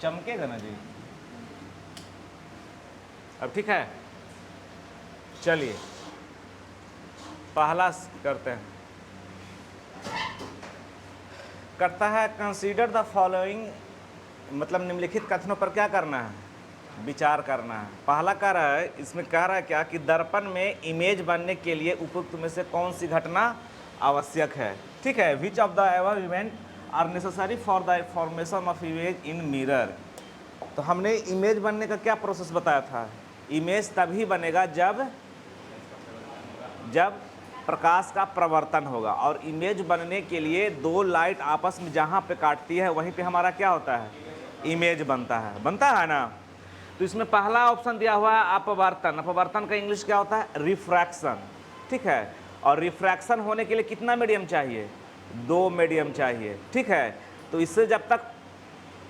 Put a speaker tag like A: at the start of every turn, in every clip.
A: चमकेगा ना जी। अब ठीक है, चलिए पहला करते हैं। करता है कंसीडर द फॉलोइंग, मतलब निम्नलिखित कथनों पर क्या करना है, विचार करना है। पहला कह रहा है, इसमें कह रहा है क्या कि दर्पण में इमेज बनने के लिए उपयुक्त में से कौन सी घटना आवश्यक है। ठीक है, which of the ever event are necessary for the formation of image in mirror. तो हमने इमेज बनने का क्या प्रोसेस बताया था, इमेज तभी बनेगा जब प्रकाश का प्रवर्तन होगा, और इमेज बनने के लिए दो लाइट आपस में जहाँ पे काटती है वहीं पे हमारा क्या होता है, इमेज बनता है ना। तो इसमें पहला ऑप्शन दिया हुआ है अपवर्तन। अपवर्तन का इंग्लिश क्या होता है, रिफ्रैक्शन। ठीक है, और रिफ्रैक्शन होने के लिए कितना मीडियम चाहिए, दो मीडियम चाहिए। ठीक है, तो इससे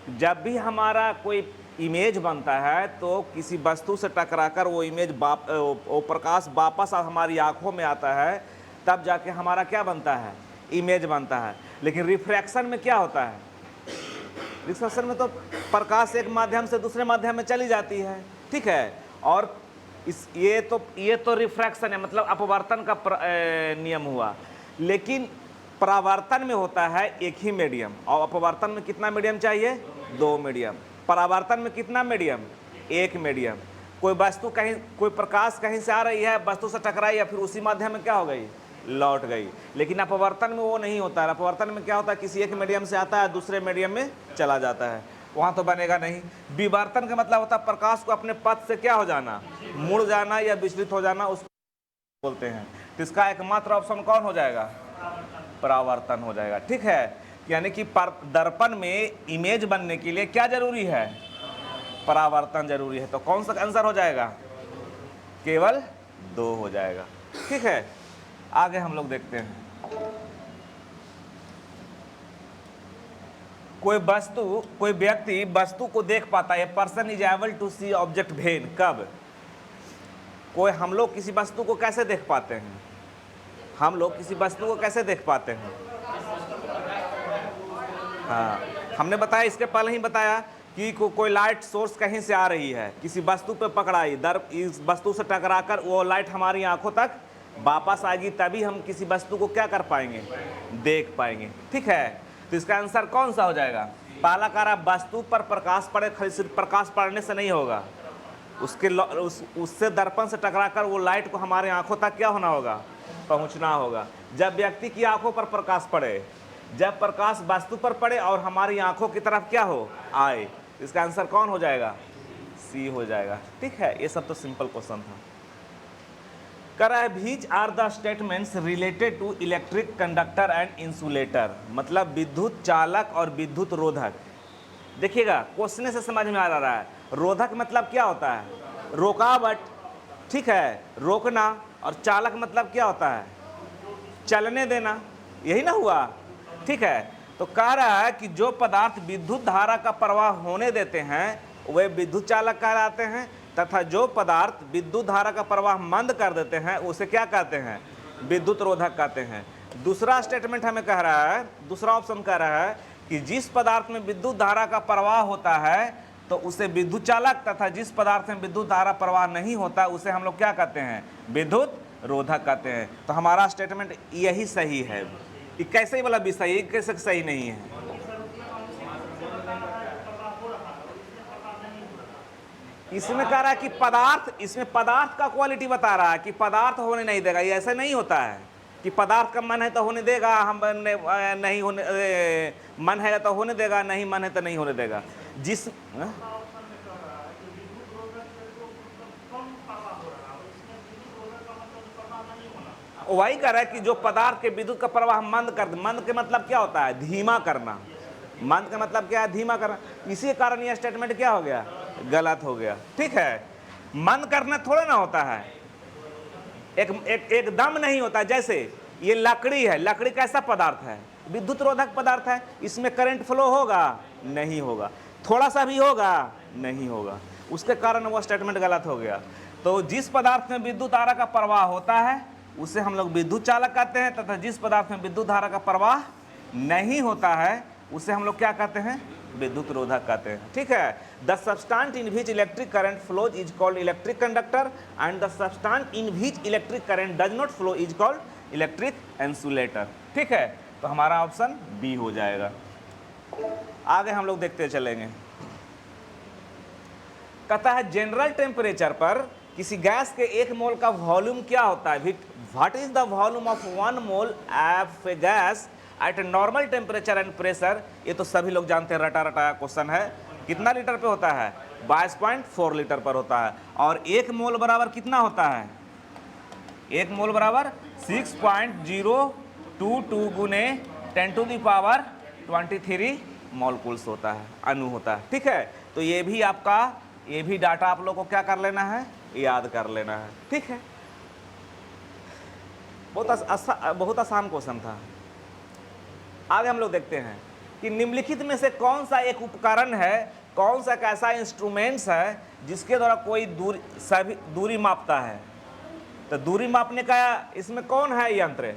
A: जब भी हमारा कोई इमेज बनता है तो किसी वस्तु से टकराकर वो इमेज वो प्रकाश वापस हमारी आंखों में आता है, तब जाके हमारा क्या बनता है, इमेज बनता है। लेकिन रिफ्रैक्शन में क्या होता है, रिफ्रैक्शन में तो प्रकाश एक माध्यम से दूसरे माध्यम में चली जाती है। ठीक है, और ये तो रिफ्रैक्शन है, मतलब अपवर्तन का नियम हुआ। लेकिन परावर्तन में होता है एक ही मीडियम, और अपवर्तन में कितना मीडियम चाहिए, दो मीडियम। परावर्तन में कितना मीडियम, एक मीडियम। कोई वस्तु कहीं, कोई प्रकाश कहीं से आ रही है, वस्तु से टकराई है, फिर उसी माध्यम में क्या हो गई, लौट गई। लेकिन अपवर्तन में वो नहीं होता है। अपवर्तन में क्या होता है, किसी एक मीडियम से आता है दूसरे मीडियम में चला जाता है, वहाँ तो बनेगा नहीं। विवर्तन का मतलब होता है प्रकाश को अपने पथ से क्या हो जाना, मुड़ जाना या विचलित हो जाना, उसको बोलते हैं। तो इसका एकमात्र ऑप्शन कौन हो जाएगा, परावर्तन हो जाएगा। ठीक है, यानी कि दर्पण में इमेज बनने के लिए क्या जरूरी है, परावर्तन जरूरी है। तो कौन सा आंसर हो जाएगा, केवल दो हो जाएगा। ठीक है, आगे हम लोग देखते हैं। कोई व्यक्ति वस्तु को देख पाता है, person is able to see object when, कब। हम लोग किसी वस्तु को कैसे देख पाते हैं, हम लोग किसी वस्तु को कैसे देख पाते हैं, हाँ हमने बताया, इसके पहले ही बताया कि कोई लाइट सोर्स कहीं से आ रही है, किसी वस्तु पे पकड़ाई, इस वस्तु से टकराकर वो लाइट हमारी आंखों तक वापस आएगी, तभी हम किसी वस्तु को क्या कर पाएंगे, देख पाएंगे। ठीक है, तो इसका आंसर कौन सा हो जाएगा, पहला कह रहा वस्तु पर प्रकाश पड़े, सिर्फ प्रकाश पड़ने से नहीं होगा, उससे दर्पण से टकराकर वो लाइट को हमारे आंखों तक क्या होना होगा, पहुंचना होगा। जब व्यक्ति की आंखों पर प्रकाश पड़े, जब प्रकाश वस्तु पर पड़े और हमारी आंखों की तरफ क्या हो, आए, इसका आंसर कौन हो जाएगा, सी हो जाएगा। ठीक है, ये सब तो सिंपल क्वेश्चन था। कह रहा है which are the statements related to electric conductor and insulator, मतलब विद्युत चालक और विद्युत रोधक। देखिएगा क्वेश्चन से समझ में आ रहा है, रोधक मतलब क्या होता है, रुकावट। ठीक है, रोकना, और चालक मतलब क्या होता है, चलने देना, यही ना हुआ। ठीक है, तो कह रहा है कि जो पदार्थ विद्युत धारा का प्रवाह होने देते हैं वे विद्युत चालक कहलाते हैं, तथा जो पदार्थ विद्युत धारा का प्रवाह मंद कर देते हैं उसे क्या कहते हैं, विद्युत रोधक कहते हैं। दूसरा स्टेटमेंट हमें कह रहा है, दूसरा ऑप्शन कह रहा है कि जिस पदार्थ में विद्युत धारा का प्रवाह होता है तो उसे विद्युत चालक, तथा जिस पदार्थ में विद्युत धारा प्रवाह नहीं होता उसे हम लोग क्या कहते हैं, विद्युत रोधक कहते हैं। तो हमारा स्टेटमेंट यही सही है। कैसे ही वाला भी सही है, कैसे सही नहीं है, इसमें कह रहा है कि पदार्थ, इसमें पदार्थ का क्वालिटी बता रहा है कि पदार्थ होने नहीं देगा। ये ऐसा नहीं होता है कि पदार्थ का मन है तो होने देगा, नहीं होने मन है तो होने देगा, नहीं मन है तो नहीं होने देगा। जिस वही कह रहा है कि जो पदार्थ के विद्युत का प्रवाह मंद के मतलब क्या होता है, धीमा करना। मंद का मतलब क्या है, धीमा करना। इसी कारण यह स्टेटमेंट क्या हो गया, गलत हो गया। ठीक है, मंद करना थोड़ा ना होता है, एकदम नहीं होता। जैसे ये लकड़ी है, लकड़ी कैसा पदार्थ है, विद्युत रोधक पदार्थ है, इसमें करंट फ्लो होगा, नहीं होगा, थोड़ा सा भी होगा, नहीं होगा, उसके कारण वो स्टेटमेंट गलत हो गया। तो जिस पदार्थ में विद्युत धारा का प्रवाह होता है उसे हम लोग विद्युत चालक कहते हैं, तथा जिस पदार्थ में विद्युत धारा का प्रवाह नहीं होता है उसे हम लोग क्या कहते हैं, विद्युत रोधक कहते हैं। ठीक है, the substance in which electric current flows is called electric conductor and the substance in which electric current does not flow is called electric insulator. ठीक है, तो हमारा ऑप्शन बी हो जाएगा। आगे हम लोग देखते चलेंगे। कहता है जनरल टेम्परेचर पर किसी गैस के 1 मोल का वॉल्यूम क्या होता है? What is the volume of 1 mole of A gas at normal temperature and pressure? ये तो सभी लोग जानते हैं, रटा रटाया क्वेश्चन है। कितना लीटर पे होता है? 22.4 लीटर पर होता है। और 1 मोल बराबर कितना होता है? 1 मोल बराबर 6.022 गुने 10⁻23 मॉलकुल्स होता है, अणु होता है। ठीक है, तो ये भी आपका, ये भी डाटा आप लोग को क्या कर लेना है? याद कर लेना है। ठीक है, बहुत आसान क्वेश्चन था। आगे हम लोग देखते हैं कि निम्नलिखित में से कौन सा एक उपकरण है, कौन सा एक ऐसा इंस्ट्रूमेंट्स है जिसके द्वारा कोई दूरी मापता है? तो दूरी मापने का इसमें कौन है यंत्र?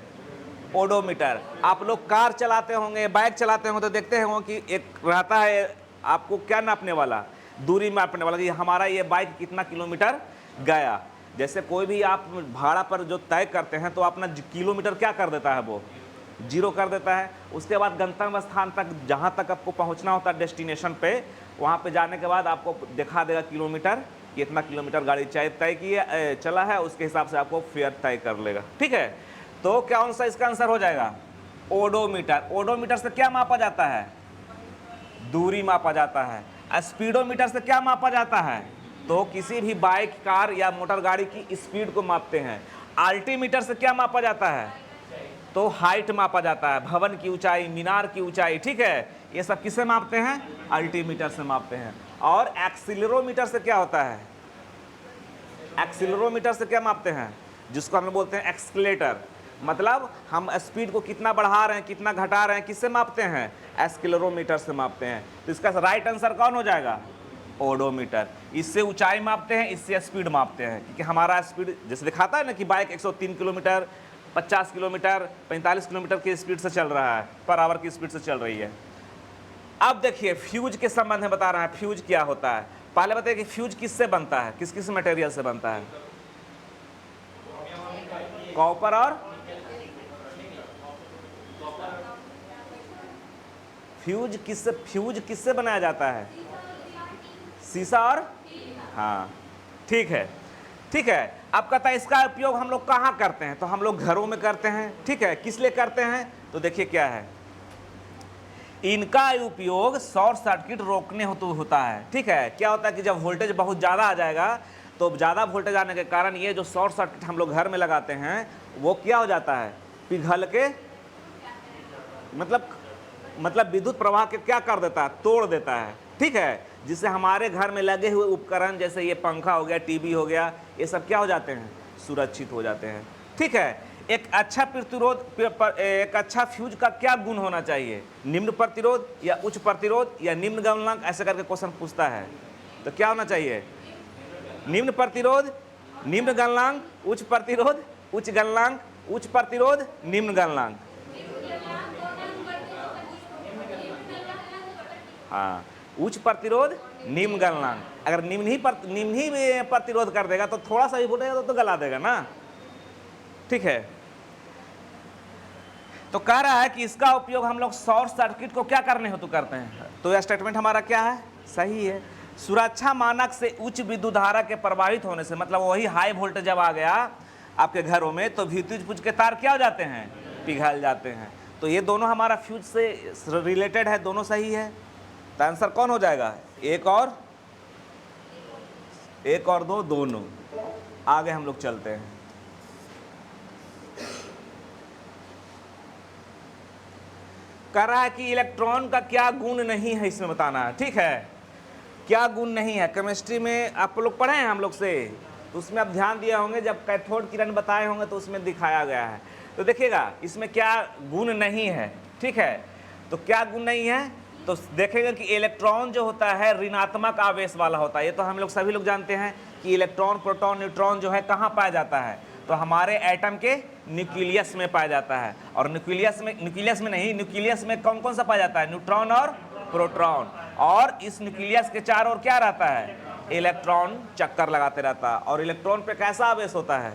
A: ओडोमीटर। आप लोग कार चलाते होंगे, बाइक चलाते होंगे तो देखते होंगे कि एक रहता है आपको क्या नापने वाला? दूरी मापने वाला, कि हमारा ये बाइक कितना किलोमीटर गया। जैसे कोई भी आप भाड़ा पर जो तय करते हैं तो अपना किलोमीटर क्या कर देता है? वो 0 कर देता है। उसके बाद गंतव्य स्थान तक, जहाँ तक आपको पहुँचना होता है डेस्टिनेशन पे, वहाँ पे जाने के बाद आपको दिखा देगा किलोमीटर, कितना किलोमीटर गाड़ी तय किया चला है, उसके हिसाब से आपको फेयर तय कर लेगा। ठीक है, तो कौन सा इसका आंसर हो जाएगा? ओडोमीटर। ओडोमीटर से क्या मापा जाता है? दूरी मापा जाता है। स्पीडोमीटर से क्या मापा जाता है? तो किसी भी बाइक, कार या मोटर गाड़ी की स्पीड को मापते हैं। अल्टीमीटर से क्या मापा जाता है? तो हाइट मापा जाता है, भवन की ऊंचाई, मीनार की ऊंचाई। ठीक है, ये सब किससे मापते हैं? अल्टीमीटर से मापते हैं। और एक्सीलरोमीटर से क्या होता है? एक्सीलरोमीटर से क्या मापते हैं? जिसको हम लोग बोलते हैं एक्सीलरेटर। मतलब हम स्पीड को कितना बढ़ा रहे हैं, कितना घटा रहे हैं, किससे मापते हैं? एक्सीलरोमीटर से मापते हैं। तो इसका राइट आंसर कौन हो जाएगा? ओडोमीटर। इससे ऊंचाई मापते हैं, इससे स्पीड मापते हैं, क्योंकि हमारा स्पीड जैसे दिखाता है ना कि बाइक 103 किलोमीटर, 50 किलोमीटर, 45 किलोमीटर की स्पीड से चल रहा है, पर आवर की स्पीड से चल रही है। अब देखिए फ्यूज के संबंध में बता रहा है, फ्यूज क्या होता है। पहले बताइए कि फ्यूज किससे बनता है, किस किस मटेरियल से बनता है? कॉपर और फ्यूज किससे बनाया जाता है? शीशा और, हाँ ठीक है। ठीक है, अब कहता है इसका उपयोग हम लोग कहाँ करते हैं? तो हम लोग घरों में करते हैं। ठीक है, किस लिए करते हैं? तो देखिए क्या है, इनका उपयोग शॉर्ट सर्किट रोकने हेतु होता है। ठीक है, क्या होता है कि जब वोल्टेज बहुत ज़्यादा आ जाएगा तो ज़्यादा वोल्टेज आने के कारण ये जो शॉर्ट सर्किट हम लोग घर में लगाते हैं वो क्या हो जाता है? पिघल के, मतलब विद्युत प्रवाह के क्या कर देता है? तोड़ देता है। ठीक है, जिससे हमारे घर में लगे हुए उपकरण जैसे ये पंखा हो गया, टीवी हो गया, ये सब क्या हो जाते हैं? सुरक्षित हो जाते हैं। ठीक है, एक अच्छा फ्यूज का क्या गुण होना चाहिए? निम्न प्रतिरोध या उच्च प्रतिरोध या निम्न गलनांक, ऐसे करके क्वेश्चन पूछता है। तो क्या होना चाहिए? निम्न प्रतिरोध, निम्न गलनांक, उच्च प्रतिरोध, उच्च गलनांक, उच्च प्रतिरोध, निम्न गलनांक। हाँ, उच्च प्रतिरोध, निम्न गलनांक। अगर निम्न ही प्रतिरोध कर देगा तो थोड़ा सा भी बोलेगा तो गला देगा ना। ठीक है, तो कह रहा है कि इसका उपयोग हम लोग शॉर्ट सर्किट को क्या करने हेतु करते हैं। तो यह स्टेटमेंट हमारा क्या है? सही है। सुरक्षा मानक से उच्च विद्युत धारा के प्रवाहित होने से, मतलब वही हाई वोल्टेज जब आ गया आपके घरों में तो फ्यूज के तार क्या हो जाते हैं? पिघल जाते हैं। तो ये दोनों हमारा फ्यूज से रिलेटेड है, दोनों सही है। तो आंसर कौन हो जाएगा? एक और दो, दोनों। आगे हम लोग चलते हैं। कह रहा है कि इलेक्ट्रॉन का क्या गुण नहीं है, इसमें बताना है। ठीक है, क्या गुण नहीं है? केमिस्ट्री में आप लोग पढ़े हैं हम लोग से, तो उसमें आप ध्यान दिए होंगे, जब कैथोड किरण बताए होंगे तो उसमें दिखाया गया है। तो देखिएगा इसमें क्या गुण नहीं है। ठीक है, तो क्या गुण नहीं है? तो देखेंगे कि इलेक्ट्रॉन जो होता है ऋणात्मक आवेश वाला होता है। ये तो हम लोग सभी लोग जानते हैं कि इलेक्ट्रॉन, प्रोटॉन, न्यूट्रॉन जो है कहाँ पाया जाता है? तो हमारे एटम के न्यूक्लियस में पाया जाता है। और न्यूक्लियस में कौन कौन सा पाया जाता है? न्यूट्रॉन और प्रोटॉन। और इस न्यूक्लियस के चारों ओर क्या रहता है? इलेक्ट्रॉन चक्कर लगाते रहता है। और इलेक्ट्रॉन पे कैसा आवेश होता है?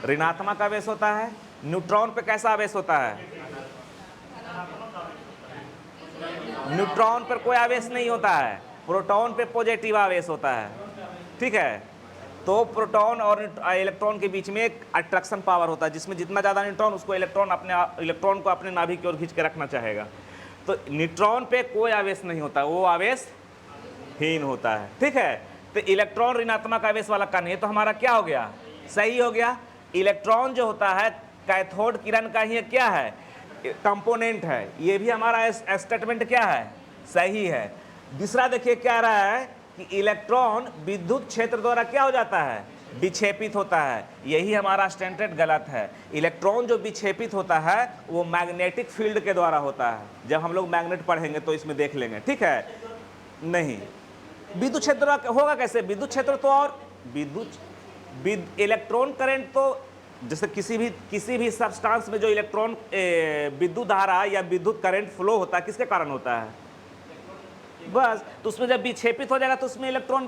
A: ऋणात्मक आवेश होता है। न्यूट्रॉन पे कैसा आवेश होता है? न्यूट्रॉन पर कोई आवेश नहीं होता है, प्रोटॉन पे पॉजिटिव आवेश होता है। ठीक है, तो प्रोटॉन और इलेक्ट्रॉन के बीच में एक अट्रैक्शन पावर होता है, जिसमें जितना ज़्यादा न्यूट्रॉन, उसको इलेक्ट्रॉन को अपने नाभिक की ओर खींच के रखना चाहेगा। तो न्यूट्रॉन पे कोई आवेश नहीं होता, वो आवेश हीन होता है। ठीक है, तो इलेक्ट्रॉन ऋणात्मक आवेश वाला कण है, तो हमारा क्या हो गया? सही हो गया। इलेक्ट्रॉन जो होता है कैथोड किरण का ही क्या है? कंपोनेंट है। ये भी हमारा स्टेटमेंट क्या है? सही है। दूसरा देखिए क्या रहा है कि इलेक्ट्रॉन विद्युत क्षेत्र द्वारा क्या हो जाता है? विक्षेपित होता है। यही हमारा स्टेटमेंट गलत है। इलेक्ट्रॉन जो विक्षेपित होता है वो मैग्नेटिक फील्ड के द्वारा होता है। जब हम लोग मैग्नेट पढ़ेंगे तो इसमें देख लेंगे। ठीक है, नहीं विद्युत क्षेत्र होगा कैसे? विद्युत क्षेत्र तो और इलेक्ट्रॉन करंट तो जैसे किसी भी सब्सटेंस में जो इलेक्ट्रॉन विद्युत धारा या विद्युत करंट फ्लो होता है, किसके कारण होता है? बस, तो उसमें जब विक्षेपित हो जाएगा तो उसमें इलेक्ट्रॉन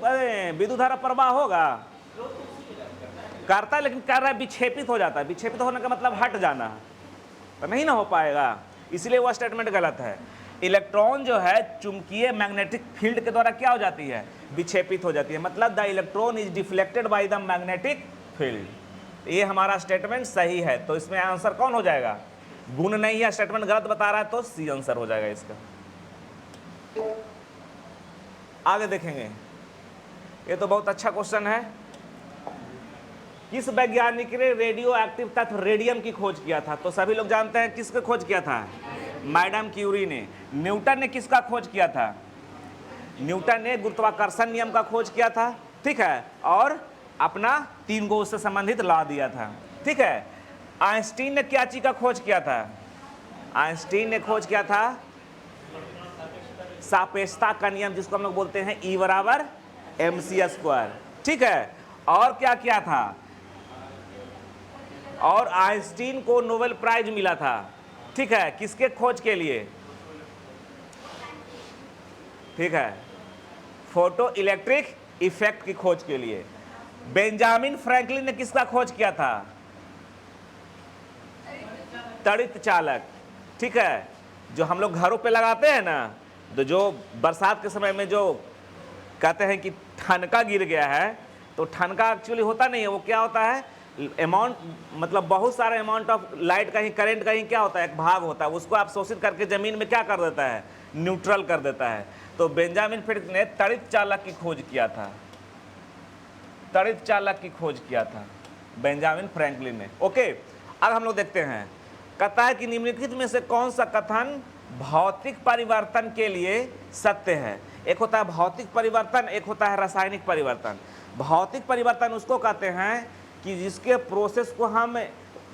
A: विद्युत धारा प्रवाह होगा, करता है, लेकिन कर रहा है विक्षेपित हो जाता है। विक्षेपित होने का मतलब हट जाना, तो नहीं ना हो पाएगा, इसलिए वो स्टेटमेंट गलत है। इलेक्ट्रॉन जो है चुंबकीय मैग्नेटिक फील्ड के द्वारा क्या हो जाती है? विक्षेपित हो जाती है। मतलब the electron is deflected by the magnetic field. ये हमारा स्टेटमेंट सही है। तो इसमें आंसर कौन हो जाएगा? गुण नहीं है, स्टेटमेंट गलत बता रहा है, तो सी आंसर हो जाएगा इसका। आगे देखेंगे, ये तो बहुत अच्छा क्वेश्चन है। किस वैज्ञानिक ने रेडियो एक्टिव तत्व रेडियम की खोज किया था? तो सभी लोग जानते हैं किसने खोज किया था? मैडम क्यूरी ने। न्यूटन ने किसका खोज किया था? न्यूटन ने गुरुत्वाकर्षण नियम का खोज किया था। ठीक है, और अपना 3 गो उससे संबंधित ला दिया था। ठीक है, आइंस्टीन ने क्या चीज का खोज किया था? आइंस्टीन ने खोज किया था सापेक्षता का नियम, जिसको हम लोग बोलते हैं E बराबर mc²। ठीक है, और क्या किया था? और आइंस्टीन को नोबेल प्राइज मिला था। ठीक है, किसके खोज के लिए? ठीक है, फोटो इलेक्ट्रिक इफेक्ट की खोज के लिए। बेंजामिन फ्रैंकलिन ने किसका खोज किया था? तड़ित चालक। ठीक है, जो हम लोग घरों पे लगाते हैं ना, तो जो बरसात के समय में जो कहते हैं कि ठनका गिर गया है, तो ठनका एक्चुअली होता नहीं है, वो क्या होता है? अमाउंट, मतलब बहुत सारे अमाउंट ऑफ लाइट का ही, करंट का ही क्या होता है? एक भाग होता है, उसको आप शोषित करके जमीन में क्या कर देता है? न्यूट्रल कर देता है। तो बेंजामिन फ्रैंकलिन ने तड़ित चालक की खोज किया था। तड़ित चालक की खोज किया था बेंजामिन फ्रैंकलिन ने। ओके, अब हम लोग देखते हैं, कहता है कि निम्नलिखित में से कौन सा कथन भौतिक परिवर्तन के लिए सत्य है? एक होता है भौतिक परिवर्तन, एक होता है रासायनिक परिवर्तन। भौतिक परिवर्तन उसको कहते हैं कि जिसके प्रोसेस को हम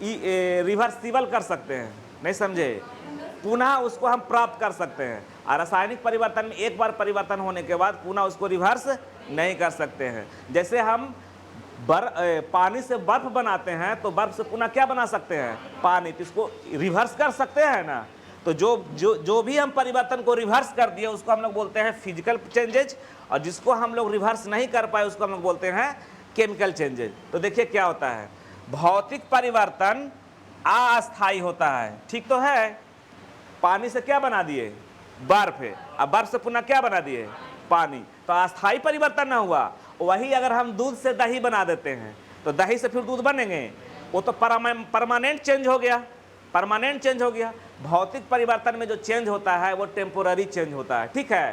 A: रिवर्सिबल कर सकते हैं, नहीं समझे, पुनः उसको हम प्राप्त कर सकते हैं। और रासायनिक परिवर्तन में एक बार परिवर्तन होने के बाद पुनः उसको रिवर्स नहीं कर सकते हैं। जैसे हम पानी से बर्फ बनाते हैं, तो बर्फ से पुनः क्या बना सकते हैं? पानी। तो इसको रिवर्स कर सकते हैं ना। तो जो भी हम परिवर्तन को रिवर्स कर दिए उसको हम लोग बोलते हैं फिजिकल चेंजेज, और जिसको हम लोग रिवर्स नहीं कर पाए उसको हम लोग बोलते हैं केमिकल चेंजेज। तो देखिए क्या होता है, भौतिक परिवर्तन अस्थायी होता है। ठीक तो है, पानी से क्या बना दिए? बर्फ है, अब बर्फ से पुनः क्या बना दिए? पानी। तो अस्थायी परिवर्तन ना हुआ। वही अगर हम दूध से दही बना देते हैं, तो दही से फिर दूध बनेंगे, वो तो परमानेंट चेंज हो गया, परमानेंट चेंज हो गया। भौतिक परिवर्तन में जो चेंज होता है वो टेम्पोररी चेंज होता है। ठीक है,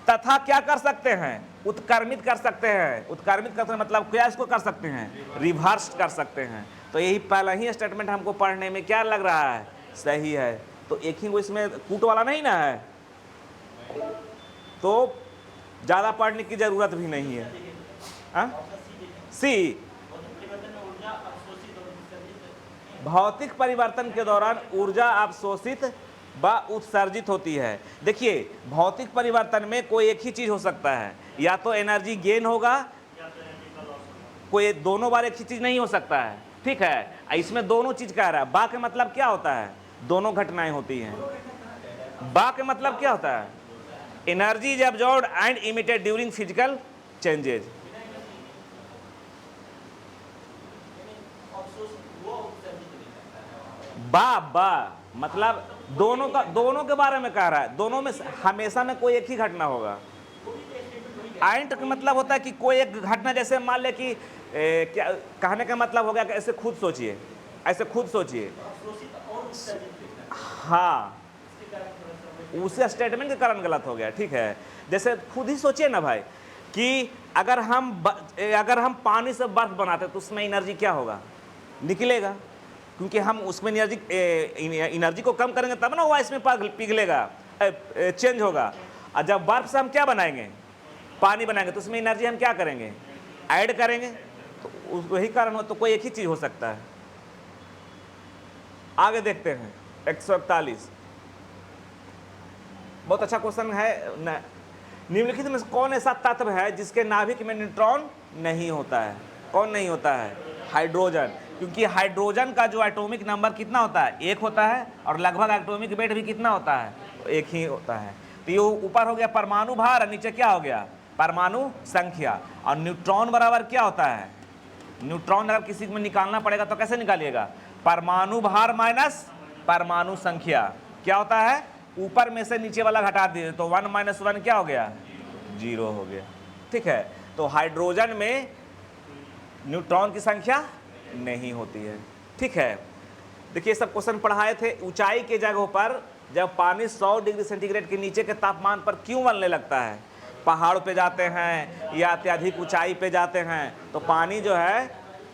A: तथा क्या कर सकते हैं? उत्क्रमित कर सकते हैं। उत्क्रमित करते हैं मतलब क्या इसको कर सकते हैं? रिवर्स कर सकते हैं। तो यही पहला ही स्टेटमेंट हमको पढ़ने में क्या लग रहा है? सही है। तो एक ही वो इसमें कूट वाला नहीं ना है, तो ज़्यादा पढ़ने की जरूरत भी नहीं है। सी, भौतिक परिवर्तन के दौरान ऊर्जा अवशोषित व उत्सर्जित होती है। देखिए, भौतिक परिवर्तन में कोई एक ही चीज हो सकता है, या तो एनर्जी गेन होगा, कोई दोनों बार एक ही चीज नहीं हो सकता है। ठीक है, इसमें दोनों चीज कह रहा है। बा के मतलब क्या होता है? दोनों घटनाएं होती हैं। बा के मतलब क्या होता है? Energy is absorbed and emitted during physical changes. बा मतलब दोनों के बारे में कह रहा है, दोनों में हमेशा में कोई एक ही घटना होगा। एंड का मतलब होता है कि कोई एक घटना, जैसे मान ले कि क्या कहने का मतलब हो गया कि ऐसे खुद सोचिए, ऐसे खुद सोचिए, हाँ उसे स्टेटमेंट के कारण गलत हो गया, ठीक है। जैसे खुद ही सोचिए ना भाई कि अगर हम पानी से बर्फ बनाते तो उसमें एनर्जी क्या होगा, निकलेगा, क्योंकि हम उसमें एनर्जी को कम करेंगे तब ना वो आइस में पिघलेगा, चेंज होगा। और जब बर्फ से हम क्या बनाएंगे, पानी बनाएंगे, तो उसमें एनर्जी हम क्या करेंगे, ऐड करेंगे, तो वही कारण हो, तो कोई एक ही चीज हो सकता है। आगे देखते हैं 141, बहुत अच्छा क्वेश्चन है। निम्नलिखित में कौन ऐसा तत्व है जिसके नाभिक में न्यूट्रॉन नहीं होता है? कौन नहीं होता है? हाइड्रोजन, क्योंकि हाइड्रोजन का जो एटॉमिक नंबर कितना होता है, 1 होता है, और लगभग एटॉमिक वेट भी कितना होता है, 1 ही होता है। तो ये ऊपर हो गया परमाणु भार और नीचे क्या हो गया, परमाणु संख्या। और न्यूट्रॉन बराबर क्या होता है, न्यूट्रॉन अगर किसी में निकालना पड़ेगा तो कैसे निकालिएगा, परमाणु भार माइनस परमाणु संख्या। क्या होता है, ऊपर में से नीचे वाला घटा दिए तो 1 - 1 क्या हो गया, 0 हो गया, ठीक है। तो हाइड्रोजन में न्यूट्रॉन की संख्या नहीं होती है, ठीक है। देखिए सब क्वेश्चन पढ़ाए थे। ऊंचाई के जगहों पर जब पानी 100 डिग्री सेंटीग्रेड के नीचे के तापमान पर क्यों उबलने लगता है, पहाड़ पे जाते हैं या अत्यधिक ऊंचाई पे जाते हैं, तो पानी जो है,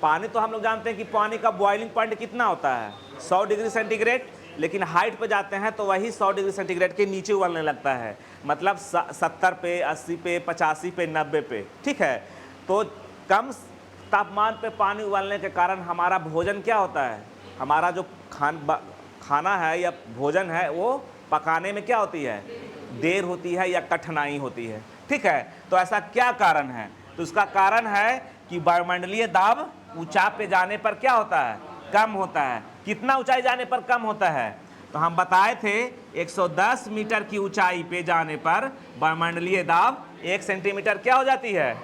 A: पानी तो हम लोग जानते हैं कि पानी का बॉइलिंग पॉइंट कितना होता है, 100 डिग्री सेंटीग्रेड, लेकिन हाइट पे जाते हैं तो वही 100 डिग्री सेंटीग्रेड के नीचे उबलने लगता है, मतलब 70 पे, 80 पे, 85 पे, 90 पे, ठीक है। तो कम तापमान पे पानी उबालने के कारण हमारा भोजन क्या होता है, हमारा जो खाना है या भोजन है वो पकाने में क्या होती है, देर होती है या कठिनाई होती है, ठीक है। तो ऐसा क्या कारण है, तो इसका कारण है कि वायुमंडलीय दाब ऊंचा पे जाने पर क्या होता है, कम होता है। कितना ऊंचाई जाने पर कम होता है, तो हम बताए थे 110 मीटर की ऊंचाई पे जाने पर वायुमंडलीय दाब 1 सेंटीमीटर क्या हो जाती है,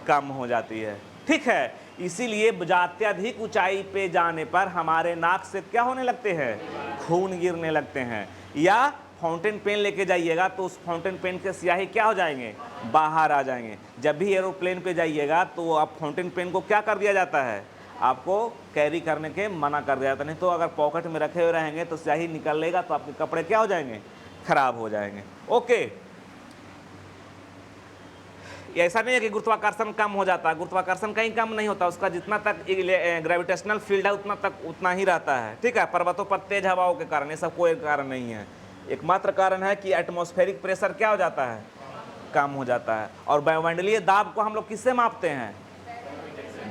A: कम हो जाती है, ठीक है। इसीलिए अत्यधिक ऊंचाई पे जाने पर हमारे नाक से क्या होने लगते हैं, खून गिरने लगते हैं। या फाउंटेन पेन लेके जाइएगा तो उस फाउंटेन पेन के स्याही क्या हो जाएंगे, बाहर आ जाएंगे। जब भी एरोप्लेन पे जाइएगा तो आप फाउंटेन पेन को क्या कर दिया जाता है, आपको कैरी करने के मना कर दिया जाता है, नहीं तो अगर पॉकेट में रखे हुए रहेंगे तो स्याही निकलेगा तो आपके कपड़े क्या हो जाएंगे, खराब हो जाएंगे। ओके, ऐसा नहीं है कि गुरुत्वाकर्षण कम हो जाता है, गुरुत्वाकर्षण कहीं कम नहीं होता, उसका जितना तक ग्रेविटेशनल फील्ड है उतना ही रहता है, ठीक है। पर्वतों पर तेज हवाओं के कारण, ये सब कोई कारण नहीं है। एकमात्र कारण है कि एटमॉस्फेरिक प्रेशर क्या हो जाता है, कम हो जाता है। और वायुमंडलीय दाब को हम लोग किससे मापते हैं,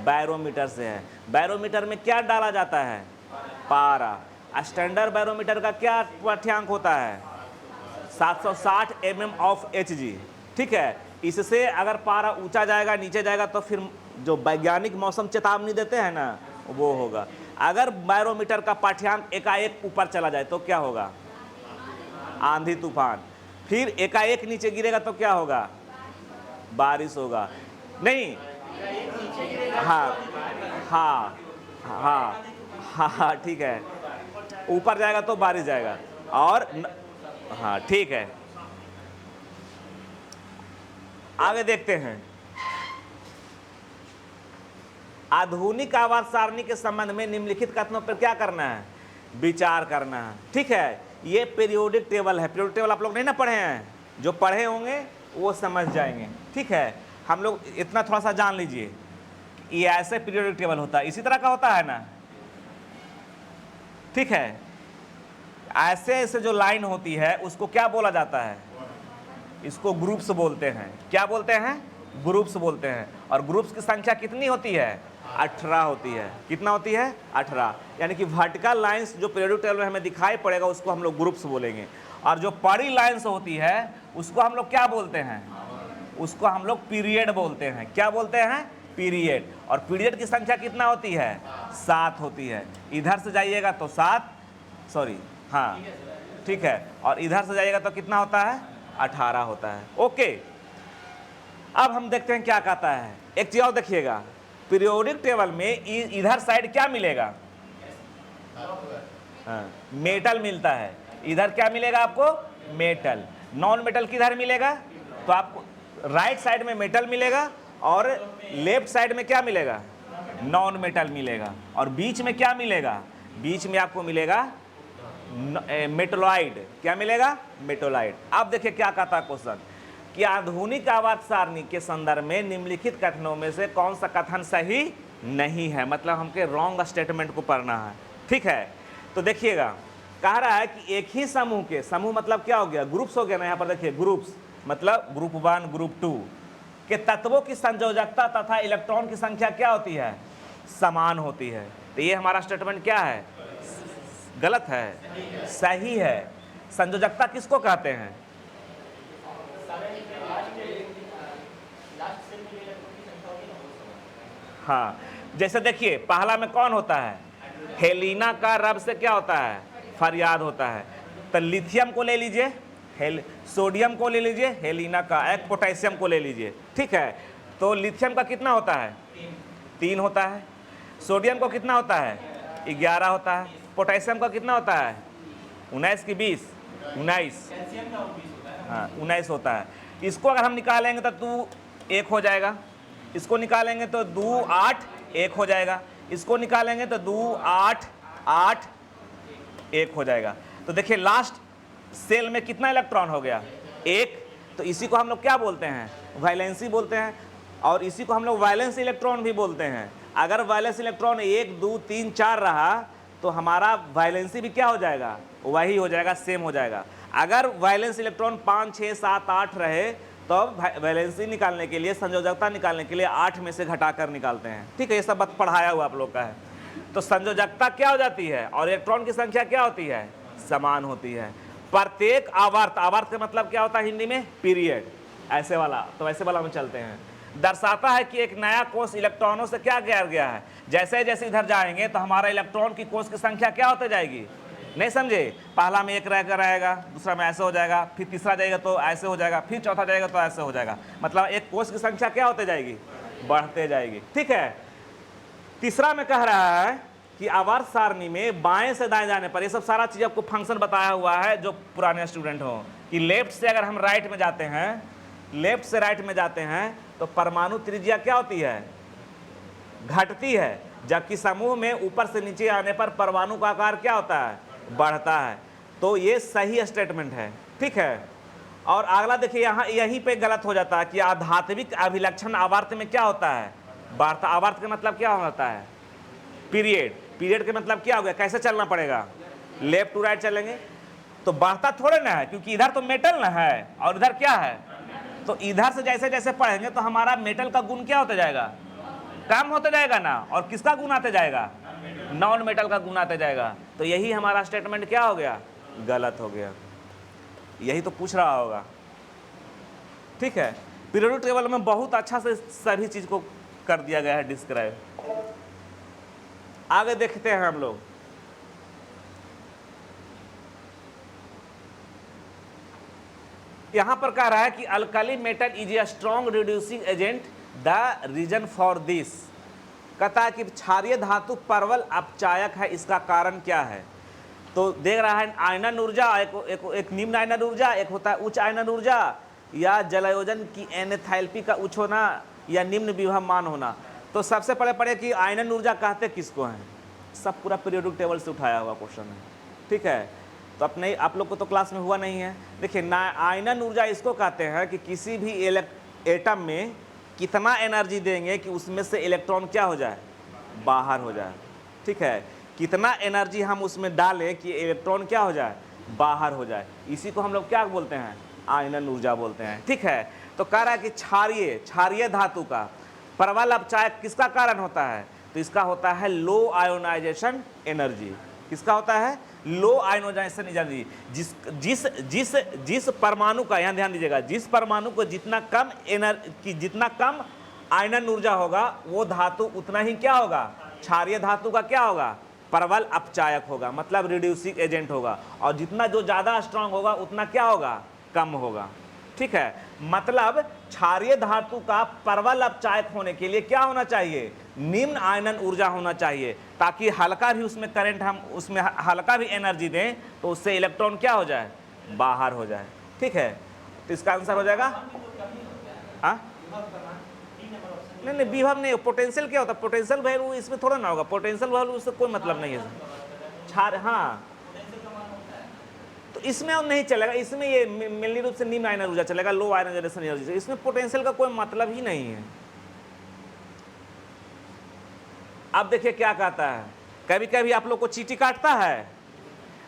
A: बैरोमीटर से है। बैरोमीटर में क्या डाला जाता है, पारा। स्टैंडर्ड बैरोमीटर का क्या पाठ्यांक होता है, 760 mm ऑफ Hg, ठीक है। इससे अगर पारा ऊंचा जाएगा नीचे जाएगा तो फिर जो वैज्ञानिक मौसम चेतावनी देते हैं ना वो होगा। अगर बैरोमीटर का पाठ्यांक एकाएक ऊपर चला जाए तो क्या होगा, आंधी तूफान। फिर एकाएक नीचे गिरेगा तो क्या होगा, बारिश होगा। नहीं, हाँ हाँ हाँ हाँ हाँ, ठीक है, ऊपर जाएगा तो बारिश जाएगा। और हाँ ठीक है, आगे देखते हैं। आधुनिक आवाज सारणी के संबंध में निम्नलिखित कथनों पर क्या करना है, विचार करना है, ठीक है। ये पीरियोडिक टेबल है, पीरियोडिक टेबल आप लोग नहीं ना पढ़े हैं, जो पढ़े होंगे वो समझ जाएंगे, ठीक है। हम लोग इतना थोड़ा सा जान लीजिए, ये ऐसे पीरियोडिक टेबल होता है, इसी तरह का होता है ना, ठीक है। ऐसे ऐसे जो लाइन होती है उसको क्या बोला जाता है, इसको ग्रुप्स बोलते हैं। क्या बोलते हैं, ग्रुप्स बोलते हैं। और ग्रुप्स की संख्या कितनी होती है, 18 होती है। कितना होती है, 18। यानी कि वर्टिकल लाइंस जो पीरियोडिक टेबल में हमें दिखाई पड़ेगा उसको हम लोग ग्रुप्स बोलेंगे। और जो परी लाइंस होती है उसको हम लोग क्या बोलते हैं, उसको हम लोग पीरियड बोलते हैं। क्या बोलते हैं, पीरियड। और पीरियड की संख्या कितना होती है, 7 होती है। इधर से जाइएगा तो 7, सॉरी हाँ ठीक है, और इधर से जाइएगा तो कितना होता है, 18 होता है। ओके, अब हम देखते हैं क्या कहता है। एक चीज और देखिएगा, पीरियोडिक टेबल में इधर साइड क्या मिलेगा? हाँ, मेटल मिलता है। इधर क्या मिलेगा आपको? मेटल। नॉन मेटल किधर मिलेगा? तो आपको राइट साइड में मेटल मिलेगा और लेफ्ट साइड में क्या मिलेगा? नॉन मेटल मिलेगा। और बीच में क्या मिलेगा? बीच में आपको मिलेगा मेटोलाइड। क्या मिलेगा? मेटोलाइड। अब देखिए क्या कहता है क्वेश्चन, कि आधुनिक आवर्त सारणी के संदर्भ में निम्नलिखित कथनों में से कौन सा कथन सही नहीं है? मतलब हमके रॉन्ग स्टेटमेंट को पढ़ना है। ठीक है, तो देखिएगा, कह रहा है कि एक ही समूह के, समूह मतलब क्या हो गया? ग्रुप्स हो गया ना। यहाँ पर देखिए ग्रुप्स मतलब ग्रुप 1 ग्रुप 2 के तत्वों की संयोजकता तथा इलेक्ट्रॉन की संख्या क्या होती है? समान होती है। तो ये हमारा स्टेटमेंट क्या है? गलत है? सही है। संयोजकता किसको कहते हैं? हाँ, जैसे देखिए पहला में कौन होता है? हेलिना का रब से क्या होता है? फरियाद होता है। तो लिथियम को ले लीजिए, सोडियम को ले लीजिए, हेलिना का, एक पोटेशियम को ले लीजिए। ठीक है, तो लिथियम का कितना होता है? 3 होता है। सोडियम को कितना होता है? 11 होता है। पोटेशियम का कितना होता है? 19 की 20, 19। हाँ, 19 होता है। इसको अगर हम निकालेंगे तो 2 1 हो जाएगा। इसको निकालेंगे तो 2 8 1 हो जाएगा। इसको निकालेंगे तो 2 8 8 1 हो जाएगा। तो देखिए लास्ट सेल में कितना इलेक्ट्रॉन हो गया? 1। तो इसी को हम लोग क्या बोलते हैं? वैलेंसी बोलते हैं। और इसी को हम लोग वैलेंस इलेक्ट्रॉन भी बोलते हैं। अगर वैलेंस इलेक्ट्रॉन 1 2 3 4 रहा तो हमारा वैलेंसी भी क्या हो जाएगा? वही हो जाएगा, सेम हो जाएगा। अगर वैलेंस इलेक्ट्रॉन 5 6 7 8 रहे तो वैलेंसी निकालने के लिए, संयोजकता निकालने के लिए 8 में से घटाकर निकालते हैं। ठीक है, ये सब बात पढ़ाया हुआ आप लोग का है। तो संयोजकता क्या हो जाती है और इलेक्ट्रॉन की संख्या क्या होती है? समान होती है। प्रत्येक आवर्त, आवर्त का मतलब क्या होता है हिंदी में? पीरियड। ऐसे वाला, तो ऐसे वाला में चलते हैं। दर्शाता है कि एक नया कोष इलेक्ट्रॉनों से क्या किया गया है। जैसे जैसे इधर जाएंगे तो हमारा इलेक्ट्रॉन की कोष की संख्या क्या होती जाएगी? नहीं समझे? पहला में 1 रहकर रहेगा, दूसरा में ऐसे हो जाएगा, फिर तीसरा जाएगा तो ऐसे हो जाएगा, फिर चौथा जाएगा तो ऐसे हो जाएगा। मतलब एक कोष की संख्या क्या होते जाएगी? बढ़ते जाएगी। ठीक है, तीसरा में कह रहा है कि आवर्त सारणी में बाएं से दाएं जाने पर, ये सब सारा चीज आपको फंक्शन बताया हुआ है जो पुराने स्टूडेंट हो, कि लेफ्ट से अगर हम राइट में जाते हैं, लेफ्ट से राइट में जाते हैं तो परमाणु त्रिज्या क्या होती है? घटती है। जबकि समूह में ऊपर से नीचे आने पर परमाणु का आकार क्या होता है? बढ़ता है। तो ये सही स्टेटमेंट है। ठीक है, और अगला देखिए, यहाँ यहीं पे गलत हो जाता है कि आध्यात्मिक अभिलक्षण आवर्त में क्या होता है? बढ़ता। आवर्त का मतलब क्या होता है? पीरियड। पीरियड के मतलब क्या हो गया? कैसे चलना पड़ेगा? लेफ्ट टू राइट चलेंगे तो बढ़ता थोड़े ना है, क्योंकि इधर तो मेटल ना है और इधर क्या है? तो इधर से जैसे जैसे पढ़ेंगे तो हमारा मेटल का गुण क्या होता जाएगा? कम होता जाएगा ना। और किसका गुण आते जाएगा? नॉन मेटल का गुण आते जाएगा। तो यही हमारा स्टेटमेंट क्या हो गया? गलत हो गया। यही तो पूछ रहा होगा। ठीक है, पीरियोडिक टेबल में बहुत अच्छा से सभी चीज को कर दिया गया है डिस्क्राइब। आगे देखते हैं हम लोग। यहां पर कह रहा है कि alkali metal is a strong reducing agent, the reason for this. कहता है कि क्षारीय धातु प्रबल अपचायक है, इसका कारण क्या है? तो देख रहा है आयनन ऊर्जा, एक निम्न आयनन ऊर्जा, एक होता है उच्च आयनन ऊर्जा, या जलायोजन की एनेथैल्पी का उच्च होना या निम्न विभव मान होना। तो सबसे पहले पढ़े कि आयनन ऊर्जा कहते किसको हैं। सब पूरा पीरियोडिक टेबल से उठाया हुआ क्वेश्चन है। ठीक है, तो अपने आप लोग को तो क्लास में हुआ नहीं है। देखिए आयनन ऊर्जा इसको कहते हैं कि किसी भी एटम में कितना एनर्जी देंगे कि उसमें से इलेक्ट्रॉन क्या हो जाए? बाहर हो जाए। ठीक है, कितना एनर्जी हम उसमें डालें कि इलेक्ट्रॉन क्या हो जाए? बाहर हो जाए। इसी को हम लोग क्या बोलते हैं? आयनन ऊर्जा बोलते हैं। ठीक है, तो कह रहा है कि क्षारीय धातु का प्रबल अपचायक किसका कारण होता है? तो इसका होता है लो आयोनाइजेशन एनर्जी। किसका होता है? Low ionization energy. जिस परमाणु का, यहाँ ध्यान दीजिएगा, जिस परमाणु को जितना कम आयनन ऊर्जा होगा वो धातु उतना ही क्या होगा? क्षारीय धातु का क्या होगा? प्रबल अपचायक होगा, मतलब रिड्यूसिंग एजेंट होगा। और जितना जो ज्यादा स्ट्रांग होगा उतना क्या होगा? कम होगा। ठीक है, मतलब क्षारीय धातु का प्रबल अपचायक होने के लिए क्या होना चाहिए, निम्न आयनन ऊर्जा होना चाहिए, ताकि हल्का भी उसमें करंट, हम उसमें हल्का भी एनर्जी दें तो उससे इलेक्ट्रॉन क्या हो जाए, बाहर हो जाए। ठीक है, तो इसका आंसर हो जाएगा हाँ, नहीं नहीं विभव नहीं, पोटेंशियल क्या होता है, पोटेंशियल वैल्यू इसमें थोड़ा ना होगा, पोटेंशियल वैल्यू उससे कोई मतलब नहीं है क्षार। हाँ, तो इसमें और नहीं चलेगा, इसमें ये मेनली रूप से निम्न आयनन ऊर्जा चलेगा, लो आयरन जनरेशन एनर्जी, इसमें पोटेंशियल का कोई मतलब ही नहीं है। अब देखिए क्या कहता है, कभी कभी आप लोग को चींटी काटता है,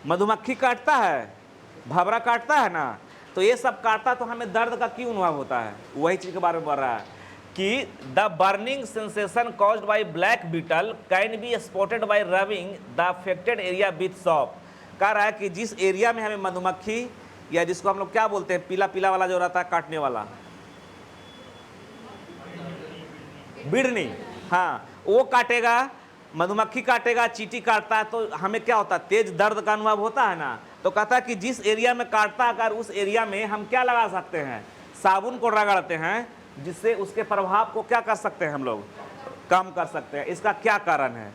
A: मधुमक्खी काटता है, भंवरा काटता है ना, तो ये सब काटता तो हमें दर्द का क्यों अनुभव होता है, वही चीज के बारे में बोल रहा है कि the burning sensation caused by black beetle can be spotted by rubbing the affected area with soap. कह रहा है कि जिस एरिया में हमें मधुमक्खी या जिसको हम लोग क्या बोलते हैं, पीला पीला वाला जो रहता है काटने वाला, बिड़नी, हाँ वो काटेगा, मधुमक्खी काटेगा, चींटी काटता है, तो हमें क्या होता है, तेज दर्द का अनुभव होता है ना। तो कहता है कि जिस एरिया में काटता है, अगर उस एरिया में हम क्या लगा सकते हैं, साबुन को रगड़ते हैं, जिससे उसके प्रभाव को क्या कर सकते हैं, हम लोग कम कर सकते हैं। इसका क्या कारण है,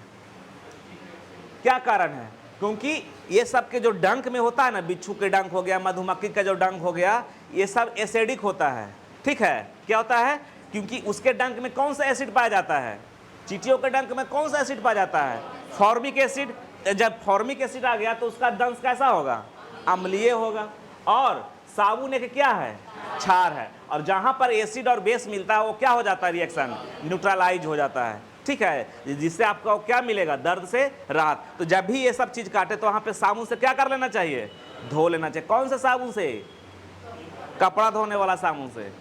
A: क्या कारण है, क्योंकि ये सब के जो डंक में होता है ना, बिच्छू के डंक हो गया, मधुमक्खी का जो डंक हो गया, ये सब एसिडिक होता है। ठीक है, क्या होता है, क्योंकि उसके डंक में कौन सा एसिड पाया जाता है, चींटियों के डंक में कौन सा एसिड पाया जाता है, फॉर्मिक एसिड। जब फॉर्मिक एसिड आ गया तो उसका दंश कैसा होगा, अम्लीय होगा। और साबुन एक क्या है, क्षार है, और जहां पर एसिड और बेस मिलता है वो क्या हो जाता है, रिएक्शन न्यूट्रलाइज हो जाता है। ठीक है, जिससे आपको क्या मिलेगा, दर्द से राहत। तो जब भी ये सब चीज काटे तो वहां पे साबुन से क्या कर लेना चाहिए, धो लेना चाहिए। कौन से साबुन से, कपड़ा धोने वाला साबुन से।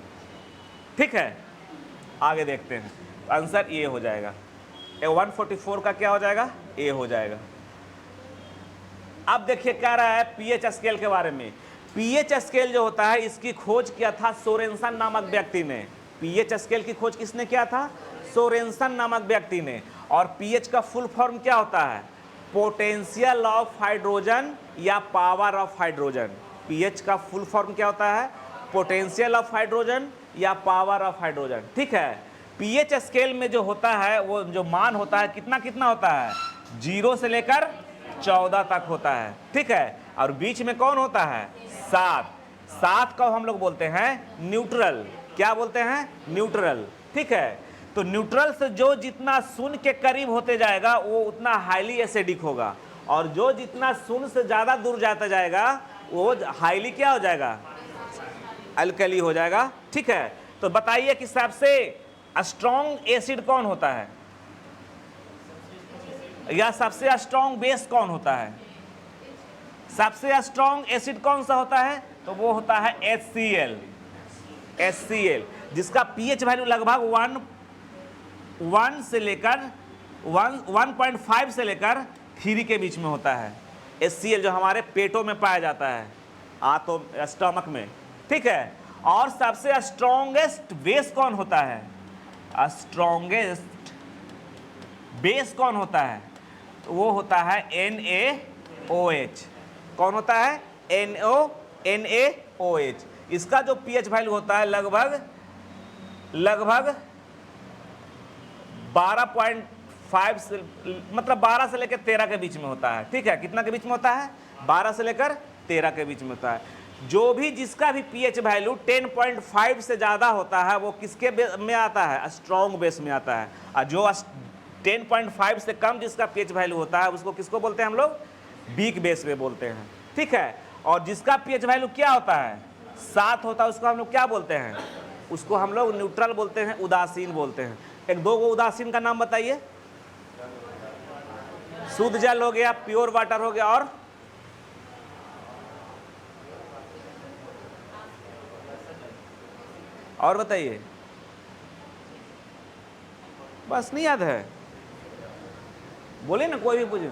A: ठीक है, आगे देखते हैं, आंसर ए हो जाएगा, 144 का क्या हो जाएगा, ए हो जाएगा। अब देखिए कह रहा है पीएच स्केल के बारे में। पीएच स्केल जो होता है इसकी खोज किया था सोरेनसन नामक व्यक्ति ने। पीएच स्केल की खोज किसने किया था, सोरेनसन नामक व्यक्ति ने। और पीएच का फुल फॉर्म क्या होता है, पोटेंशियल ऑफ हाइड्रोजन या पावर ऑफ हाइड्रोजन। पीएच का फुल फॉर्म क्या होता है, पोटेंशियल ऑफ हाइड्रोजन या पावर ऑफ हाइड्रोजन। ठीक है, पीएच स्केल में जो होता है वो जो मान होता है कितना कितना होता है, 0 से लेकर 14 तक होता है। ठीक है, और बीच में कौन होता है, 7। 7 को हम लोग बोलते हैं न्यूट्रल। क्या बोलते हैं, न्यूट्रल। ठीक है, तो न्यूट्रल से जो जितना शून्य के करीब होते जाएगा वो उतना हाईली एसिडिक होगा, और जो जितना शून्य से ज्यादा दूर जाता जाएगा वो हाईली क्या हो जाएगा, अल्कली हो जाएगा। ठीक है, तो बताइए कि सबसे स्ट्रॉन्ग एसिड कौन होता है, या सबसे स्ट्रॉन्ग बेस कौन होता है, सबसे स्ट्रॉन्ग एसिड कौन सा होता है, तो वो होता है HCl। HCl जिसका पीएच वैल्यू लगभग 1 से लेकर 1.5 से लेकर 3 के बीच में होता है। HCl जो हमारे पेटों में पाया जाता है, आंतों स्टमक में। ठीक है, और सबसे स्ट्रॉन्गेस्ट बेस कौन होता है, स्ट्रॉन्गेस्ट बेस कौन होता है, तो वो होता है NaOH। कौन होता है, NaOH। इसका जो पीएच वैल्यू होता है लगभग 12.5 से, मतलब 12 से लेकर 13 के बीच में होता है। ठीक है, कितना के बीच में होता है, 12 से लेकर 13 के बीच में होता है। जो भी जिसका भी पीएच वैल्यू 10.5 से ज़्यादा होता है वो किसके में आता है, स्ट्रॉन्ग बेस में आता है। और जो 10.5 से कम जिसका पीएच वैल्यू होता है उसको किसको बोलते हैं हम लोग, वीक बेस में बोलते हैं। ठीक है, और जिसका पीएच वैल्यू क्या होता है, 7 होता है, उसको हम लोग क्या बोलते हैं, उसको हम लोग न्यूट्रल बोलते हैं, उदासीन बोलते हैं। एक दो गो उदासीन का नाम बताइए, शुद्ध जल हो गया, प्योर वाटर हो गया, और बताइए, बस नहीं याद है, बोले ना, कोई भी पूछे।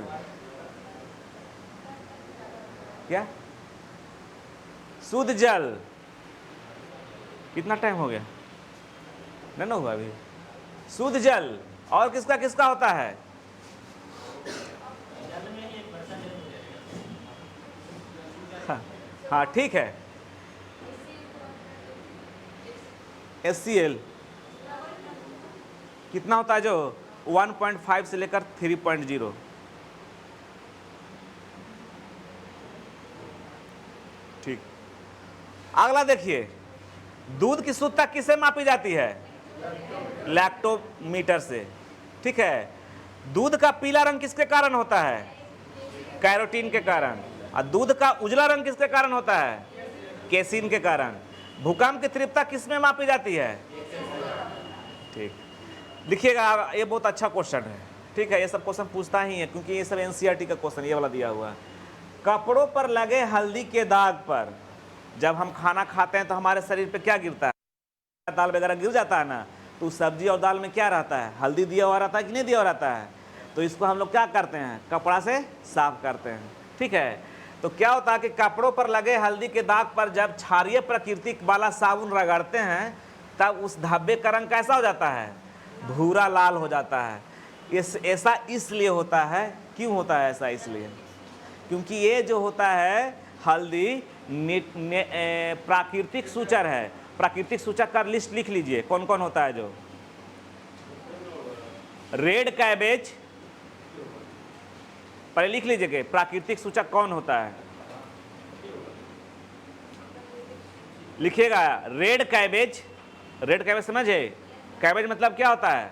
A: क्या, शुद्ध जल, कितना टाइम हो गया, नहीं ना हुआ अभी, शुद्ध जल। और किसका किसका होता है, हाँ ठीक है, HCl कितना होता है जो 1.5 से लेकर 3.0। ठीक, अगला देखिए, दूध की शुद्धता किससे मापी जाती है? लैक्टोमीटर से। ठीक है, दूध का पीला रंग किसके कारण होता है? कैरोटीन के कारण। और दूध का उजला रंग किसके कारण होता है? केसिन के कारण। भूकंप की तीव्रता किस में मापी जाती है? ठीक, लिखिएगा, ये बहुत अच्छा क्वेश्चन है। ठीक है, ये सब क्वेश्चन पूछता ही है क्योंकि ये सब एनसीईआरटी का क्वेश्चन ये वाला दिया हुआ है। कपड़ों पर लगे हल्दी के दाग पर जब हम खाना खाते हैं तो हमारे शरीर पे क्या गिरता है? दाल वगैरह गिर जाता है ना, तो उस सब्जी और दाल में क्या रहता है? हल्दी दिया हुआ रहता है कि नहीं दिया हुआ रहता है? तो इसको हम लोग क्या करते हैं? कपड़ा से साफ करते हैं। ठीक है, तो क्या होता है कि कपड़ों पर लगे हल्दी के दाग पर जब क्षारीय प्रकृति वाला साबुन रगड़ते हैं तब उस धब्बे का रंग कैसा हो जाता है? भूरा लाल हो जाता है। ऐसा इसलिए होता है, क्यों होता है ऐसा? इसलिए क्योंकि ये जो होता है हल्दी प्राकृतिक सूचक है। प्राकृतिक सूचक का लिस्ट लिख लीजिए, कौन कौन होता है? जो रेड कैबेज, पहले लिख लीजिए प्राकृतिक सूचक कौन होता है? लिखिएगा, रेड कैबेज। रेड कैबेज समझे? कैबेज मतलब क्या होता है?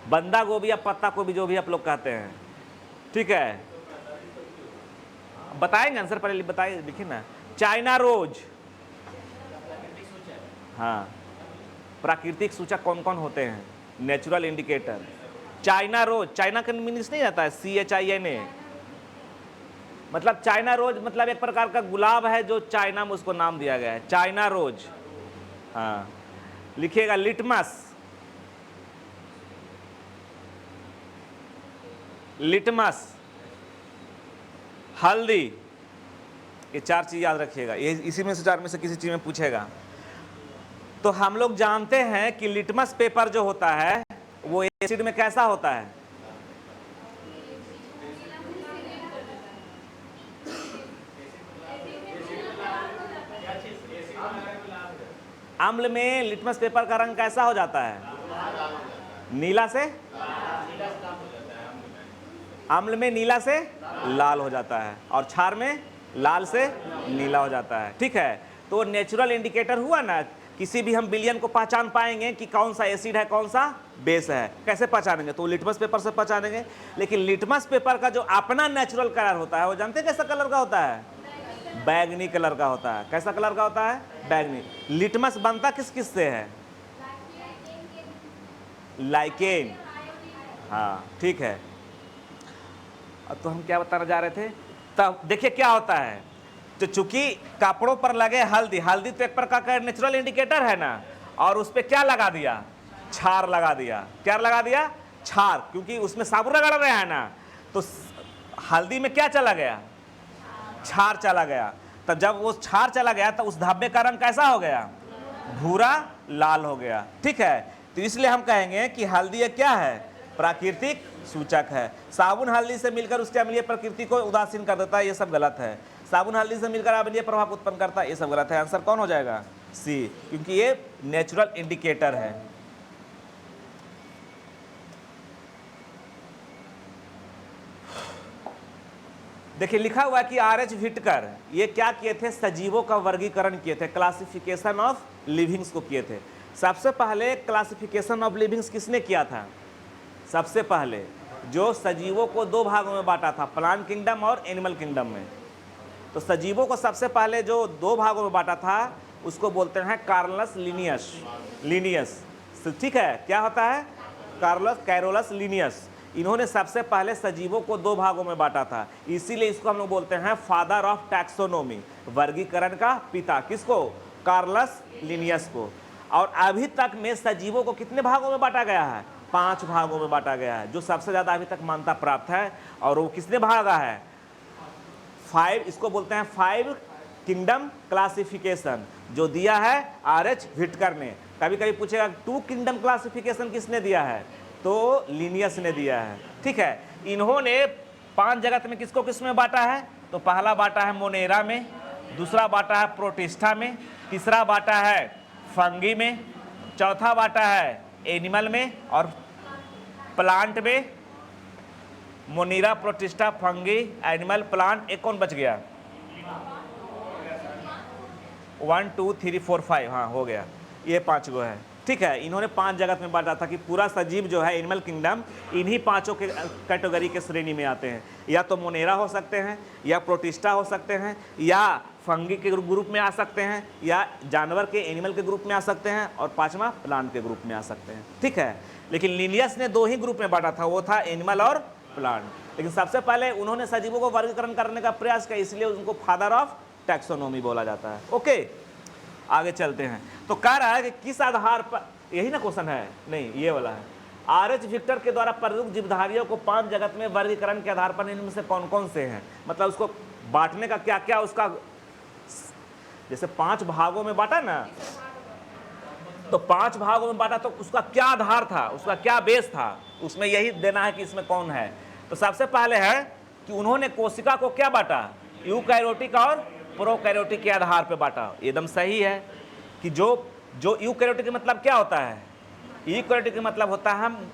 A: बंदा गोभी या पत्ता गोभी, जो भी आप लोग कहते हैं। ठीक है, बताएंगे आंसर, पहले बताइए, लिखिए ना। चाइना रोज, हाँ, प्राकृतिक सूचक कौन कौन होते हैं? Natural indicator. China rose, China का मीनिंग नहीं आता है CHINA, मतलब चाइना रोज मतलब एक प्रकार का गुलाब है जो चाइना में उसको नाम दिया गया है, चाइना रोज। हाँ, लिखिएगा लिटमस। लिटमस, हल्दी, ये चार चीज याद रखिएगा, ये इसी में से चार में से किसी चीज में पूछेगा। तो हम लोग जानते हैं कि लिटमस पेपर जो होता है वो एसिड में कैसा होता है? अम्ल में लिटमस पेपर का रंग कैसा हो जाता है? नीला से, अम्ल में नीला से लाल हो जाता है और क्षार में लाल से नीला हो जाता है। ठीक है, तो नेचुरल इंडिकेटर हुआ ना, किसी भी हम विलयन को पहचान पाएंगे कि कौन सा एसिड है कौन सा बेस है। कैसे पहचानेंगे? तो लिटमस पेपर से पहचानेंगे। लेकिन लिटमस पेपर का जो अपना नेचुरल कलर होता है वो जानते हैं कैसा कलर का होता है? बैगनी कलर का होता है। कैसा कलर का होता है? बैगनी। लिटमस बनता किस किस से है? लाइकेन। हाँ, ठीक है। अब तो हम क्या बताना जा रहे थे? तब देखिए क्या होता है, तो चूंकि कपड़ों पर लगे हल्दी, हल्दी तो एक प्रकार का नेचुरल इंडिकेटर है ना, और उस पर क्या लगा दिया? क्षार लगा दिया। क्या लगा दिया? क्षार, क्योंकि उसमें साबुन रगड़ रहे हैं ना, तो हल्दी में क्या चला गया? क्षार चला गया। तब जब वो क्षार चला गया तो उस धब्बे का रंग कैसा हो गया? भूरा लाल हो गया। ठीक है, तो इसलिए हम कहेंगे कि हल्दी एक क्या है? प्राकृतिक सूचक है। साबुन हल्दी से मिलकर उसके अम्लीय प्रकृति को उदासीन कर देता है, ये सब गलत है। साबुन हल्दी से मिलकर अम्लीय प्रभाव उत्पन्न करता है, ये सब गलत है। आंसर कौन हो जाएगा? सी, क्योंकि ये नेचुरल इंडिकेटर है। देखिए लिखा हुआ कि R.H. व्हिटकर ये क्या किए थे? सजीवों का वर्गीकरण किए थे, क्लासिफिकेशन ऑफ लिविंग्स को किए थे। सबसे पहले क्लासिफिकेशन ऑफ लिविंग्स किसने किया था? सबसे पहले जो सजीवों को दो भागों में बांटा था, प्लांट किंगडम और एनिमल किंगडम में। तो सजीवों को सबसे पहले जो दो भागों में बांटा था उसको बोलते हैं कार्लस लिनियस। ठीक है, क्या होता है? Carolus Linnaeus. इन्होंने सबसे पहले सजीवों को दो भागों में बांटा था, इसीलिए इसको हम लोग बोलते हैं फादर ऑफ टैक्सोनोमी, वर्गीकरण का पिता। किसको? कार्लस लिनियस को। और अभी तक में सजीवों को कितने भागों में बांटा गया है? 5 भागों में बांटा गया है, जो सबसे ज्यादा अभी तक मान्यता प्राप्त है। और वो किसने भागा है? 5, इसको बोलते हैं 5 किंगडम क्लासिफिकेशन, जो दिया है R.H. व्हिटकर ने। कभी कभी पूछेगा 2 किंगडम क्लासिफिकेशन किसने दिया है? तो लिनियस ने दिया है। ठीक है, इन्होंने 5 जगत में किसको किस में बांटा है? तो पहला बांटा है मोनेरा में, दूसरा बांटा है प्रोटिस्टा में, तीसरा बाटा है फंगी में, चौथा बाटा है एनिमल में, और प्लांट में मोनीरा, प्रोटिस्टा, फंगी, एनिमल, प्लांट। एक कौन बच गया? 1 2 3 4 5, हाँ हो गया, ये 5 गो है। ठीक है, इन्होंने 5 जगत में बांटा था कि पूरा सजीव जो है एनिमल किंगडम इन्हीं 5 के कैटेगरी के श्रेणी में आते हैं। या तो मोनेरा हो सकते हैं, या प्रोटिस्टा हो सकते हैं, या फंगी के ग्रुप में आ सकते हैं, या जानवर के एनिमल के ग्रुप में आ सकते हैं, और 5वां प्लांट के ग्रुप में आ सकते हैं। ठीक है, लेकिन लिनियस ने 2 ही ग्रुप में बांटा था, वो था एनिमल और प्लांट। लेकिन सबसे पहले उन्होंने सजीवों को वर्गीकरण करने का प्रयास किया, इसलिए उनको फादर ऑफ टैक्सोनॉमी बोला जाता है। ओके, आगे चलते हैं। तो कह रहा है कि किस आधार पर, यही ना क्वेश्चन है, नहीं ये वाला है, आर.एच. विक्टर के द्वारा प्रयुक्त जीवधारियों को 5 जगत में वर्गीकरण के आधार पर इनमें से कौन कौन से हैं, मतलब उसको बांटने का क्या क्या, उसका जैसे 5 भागों में बांटा ना, तो 5 भागों में बांटा तो उसका क्या आधार था, उसका क्या बेस था, उसमें यही देना है कि इसमें कौन है। तो सबसे पहले है कि उन्होंने कोशिका को क्या बांटा, यूकैरियोटिक और प्रोकैरियोटिक के आधार पर बांटा। एकदम सही है कि जो यूकैरियोटिक का मतलब क्या होता है, यूकैरियोटिक का मतलब होता है हम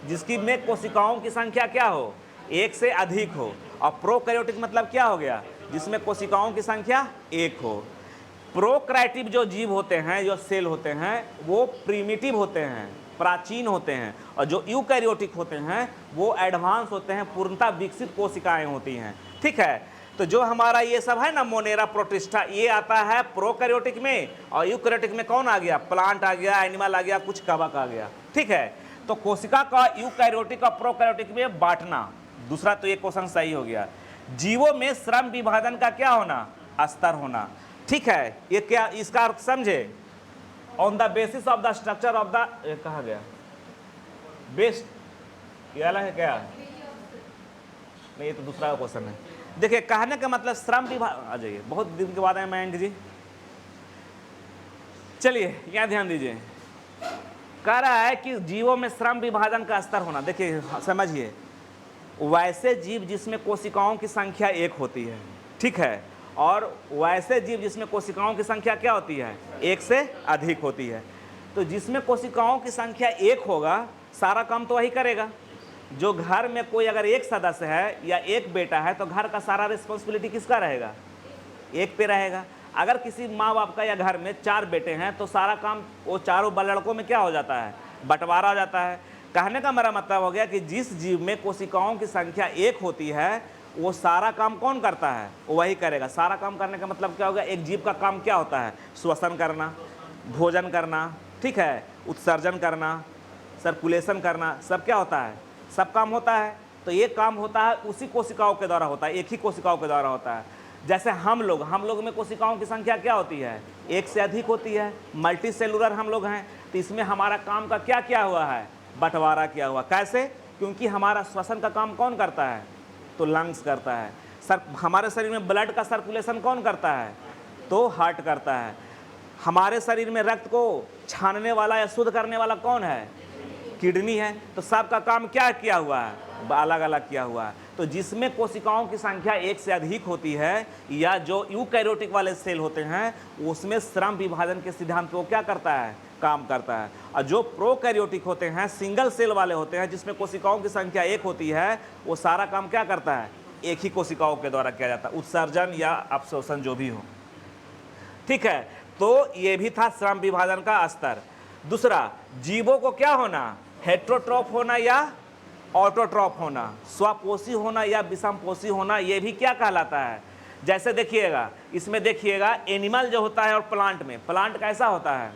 A: जिसकी में कोशिकाओं की संख्या क्या हो, 1 से अधिक हो, और प्रोकैरियोटिक मतलब क्या हो गया, जिसमें कोशिकाओं की संख्या 1 हो। प्रोकैरियोटिक जो जीव होते हैं, जो सेल होते हैं, वो प्रिमिटिव होते हैं, प्राचीन होते हैं, और जो यूकैरियोटिक होते हैं वो एडवांस होते हैं, पूर्णतः विकसित कोशिकाएं होती हैं। ठीक है, तो जो हमारा ये सब है ना मोनेरा, प्रोटिस्टा, ये आता है प्रोकैरियोटिक में, और यूकैरियोटिक में कौन आ गया, प्लांट आ गया, एनिमल आ गया, कुछ कवक आ गया। ठीक है, तो कोशिका का यूकैरियोटिक और प्रोकैरियोटिक में बांटना, दूसरा तो ये क्वेश्चन सही हो गया। जीवों में श्रम विभाजन का क्या होना, स्तर होना। ठीक है, ये क्या, इसका अर्थ समझे, on the basis of the structure of the, कहा गया बेस्ट, ये वाला है क्या, नहीं ये तो दूसरा क्वेश्चन है। देखिए, कहने का मतलब श्रम विभाजन, आ जाइए, बहुत दिन के बाद आए मयंक जी, चलिए यहाँ ध्यान दीजिए। कह रहा है कि जीवों में श्रम विभाजन का स्तर होना। देखिए समझिए, वैसे जीव जिसमें कोशिकाओं की संख्या 1 होती है, ठीक है, और वैसे जीव जिसमें कोशिकाओं की संख्या क्या होती है, 1 से अधिक होती है। तो जिसमें कोशिकाओं की संख्या 1 होगा, सारा काम तो वही करेगा। जो घर में कोई अगर 1 सदस्य है या 1 बेटा है, तो घर का सारा रिस्पॉन्सिबिलिटी किसका रहेगा, 1 पे रहेगा। अगर किसी माँ बाप का या घर में 4 बेटे हैं, तो सारा काम वो चारों लड़कों में क्या हो जाता है, बंटवारा हो जाता है। कहने का मेरा मतलब हो गया कि जिस जीव में कोशिकाओं की संख्या 1 होती है, वो सारा काम कौन करता है, वो वही करेगा। सारा काम करने का मतलब क्या होगा, एक जीव का काम क्या होता है, श्वसन करना, भोजन करना, ठीक है, उत्सर्जन करना, सर्कुलेशन करना, सब क्या होता है, सब काम होता है। तो ये काम होता है उसी कोशिकाओं के द्वारा होता है, एक ही कोशिकाओं के द्वारा होता है। जैसे हम लोग में कोशिकाओं की संख्या क्या होती है, 1 से अधिक होती है, मल्टी सेलुलर हम लोग हैं। तो इसमें हमारा काम का क्या क्या हुआ है, बंटवारा किया हुआ। कैसे, क्योंकि हमारा श्वसन का काम कौन करता है, तो लंग्स करता है। हमारे शरीर में ब्लड का सर्कुलेशन कौन करता है, तो हार्ट करता है। हमारे शरीर में रक्त को छानने वाला या शुद्ध करने वाला कौन है, किडनी है। तो सबका काम क्या किया हुआ है, अलग अलग किया हुआ है। तो जिसमें कोशिकाओं की संख्या 1 से अधिक होती है, या जो यूकैरियोटिक वाले सेल होते हैं, उसमें श्रम विभाजन के सिद्धांत को क्या करता है, काम करता है। और जो प्रोकैरियोटिक होते हैं, सिंगल सेल वाले होते हैं, जिसमें कोशिकाओं की संख्या 1 होती है, वो सारा काम क्या करता है, एक ही कोशिकाओं के द्वारा किया जाता है, उत्सर्जन या अवशोषण जो भी हो। ठीक है, तो ये भी था श्रम विभाजन का स्तर। दूसरा, जीवों को क्या होना, हेटेरोट्रॉफ होना या ऑटोट्रॉफ होना, स्वपोषी होना या विषमपोषी होना, ये भी क्या कहलाता है। जैसे देखिएगा, इसमें देखिएगा एनिमल जो होता है और प्लांट में, प्लांट कैसा होता है,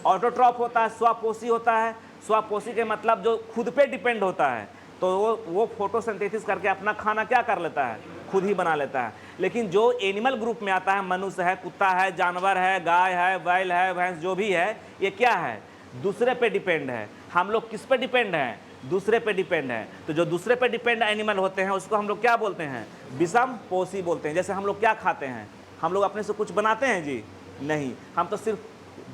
A: ऑटोट्रॉफ होता है, स्वपोषी होता है। स्वपोषी के मतलब जो खुद पे डिपेंड होता है, तो वो फोटोसिंथेसिस करके अपना खाना क्या कर लेता है, खुद ही बना लेता है। लेकिन जो एनिमल ग्रुप में आता है, मनुष्य है, कुत्ता है, जानवर है, गाय है, बैल है, भैंस जो भी है, ये क्या है, दूसरे पे डिपेंड है। हम लोग किस पे डिपेंड हैं, दूसरे पे डिपेंड है। तो जो दूसरे पे डिपेंड एनिमल होते हैं, उसको हम लोग क्या बोलते हैं, विषमपोषी बोलते हैं। जैसे हम लोग क्या खाते हैं, हम लोग अपने से कुछ बनाते हैं जी, नहीं, हम तो सिर्फ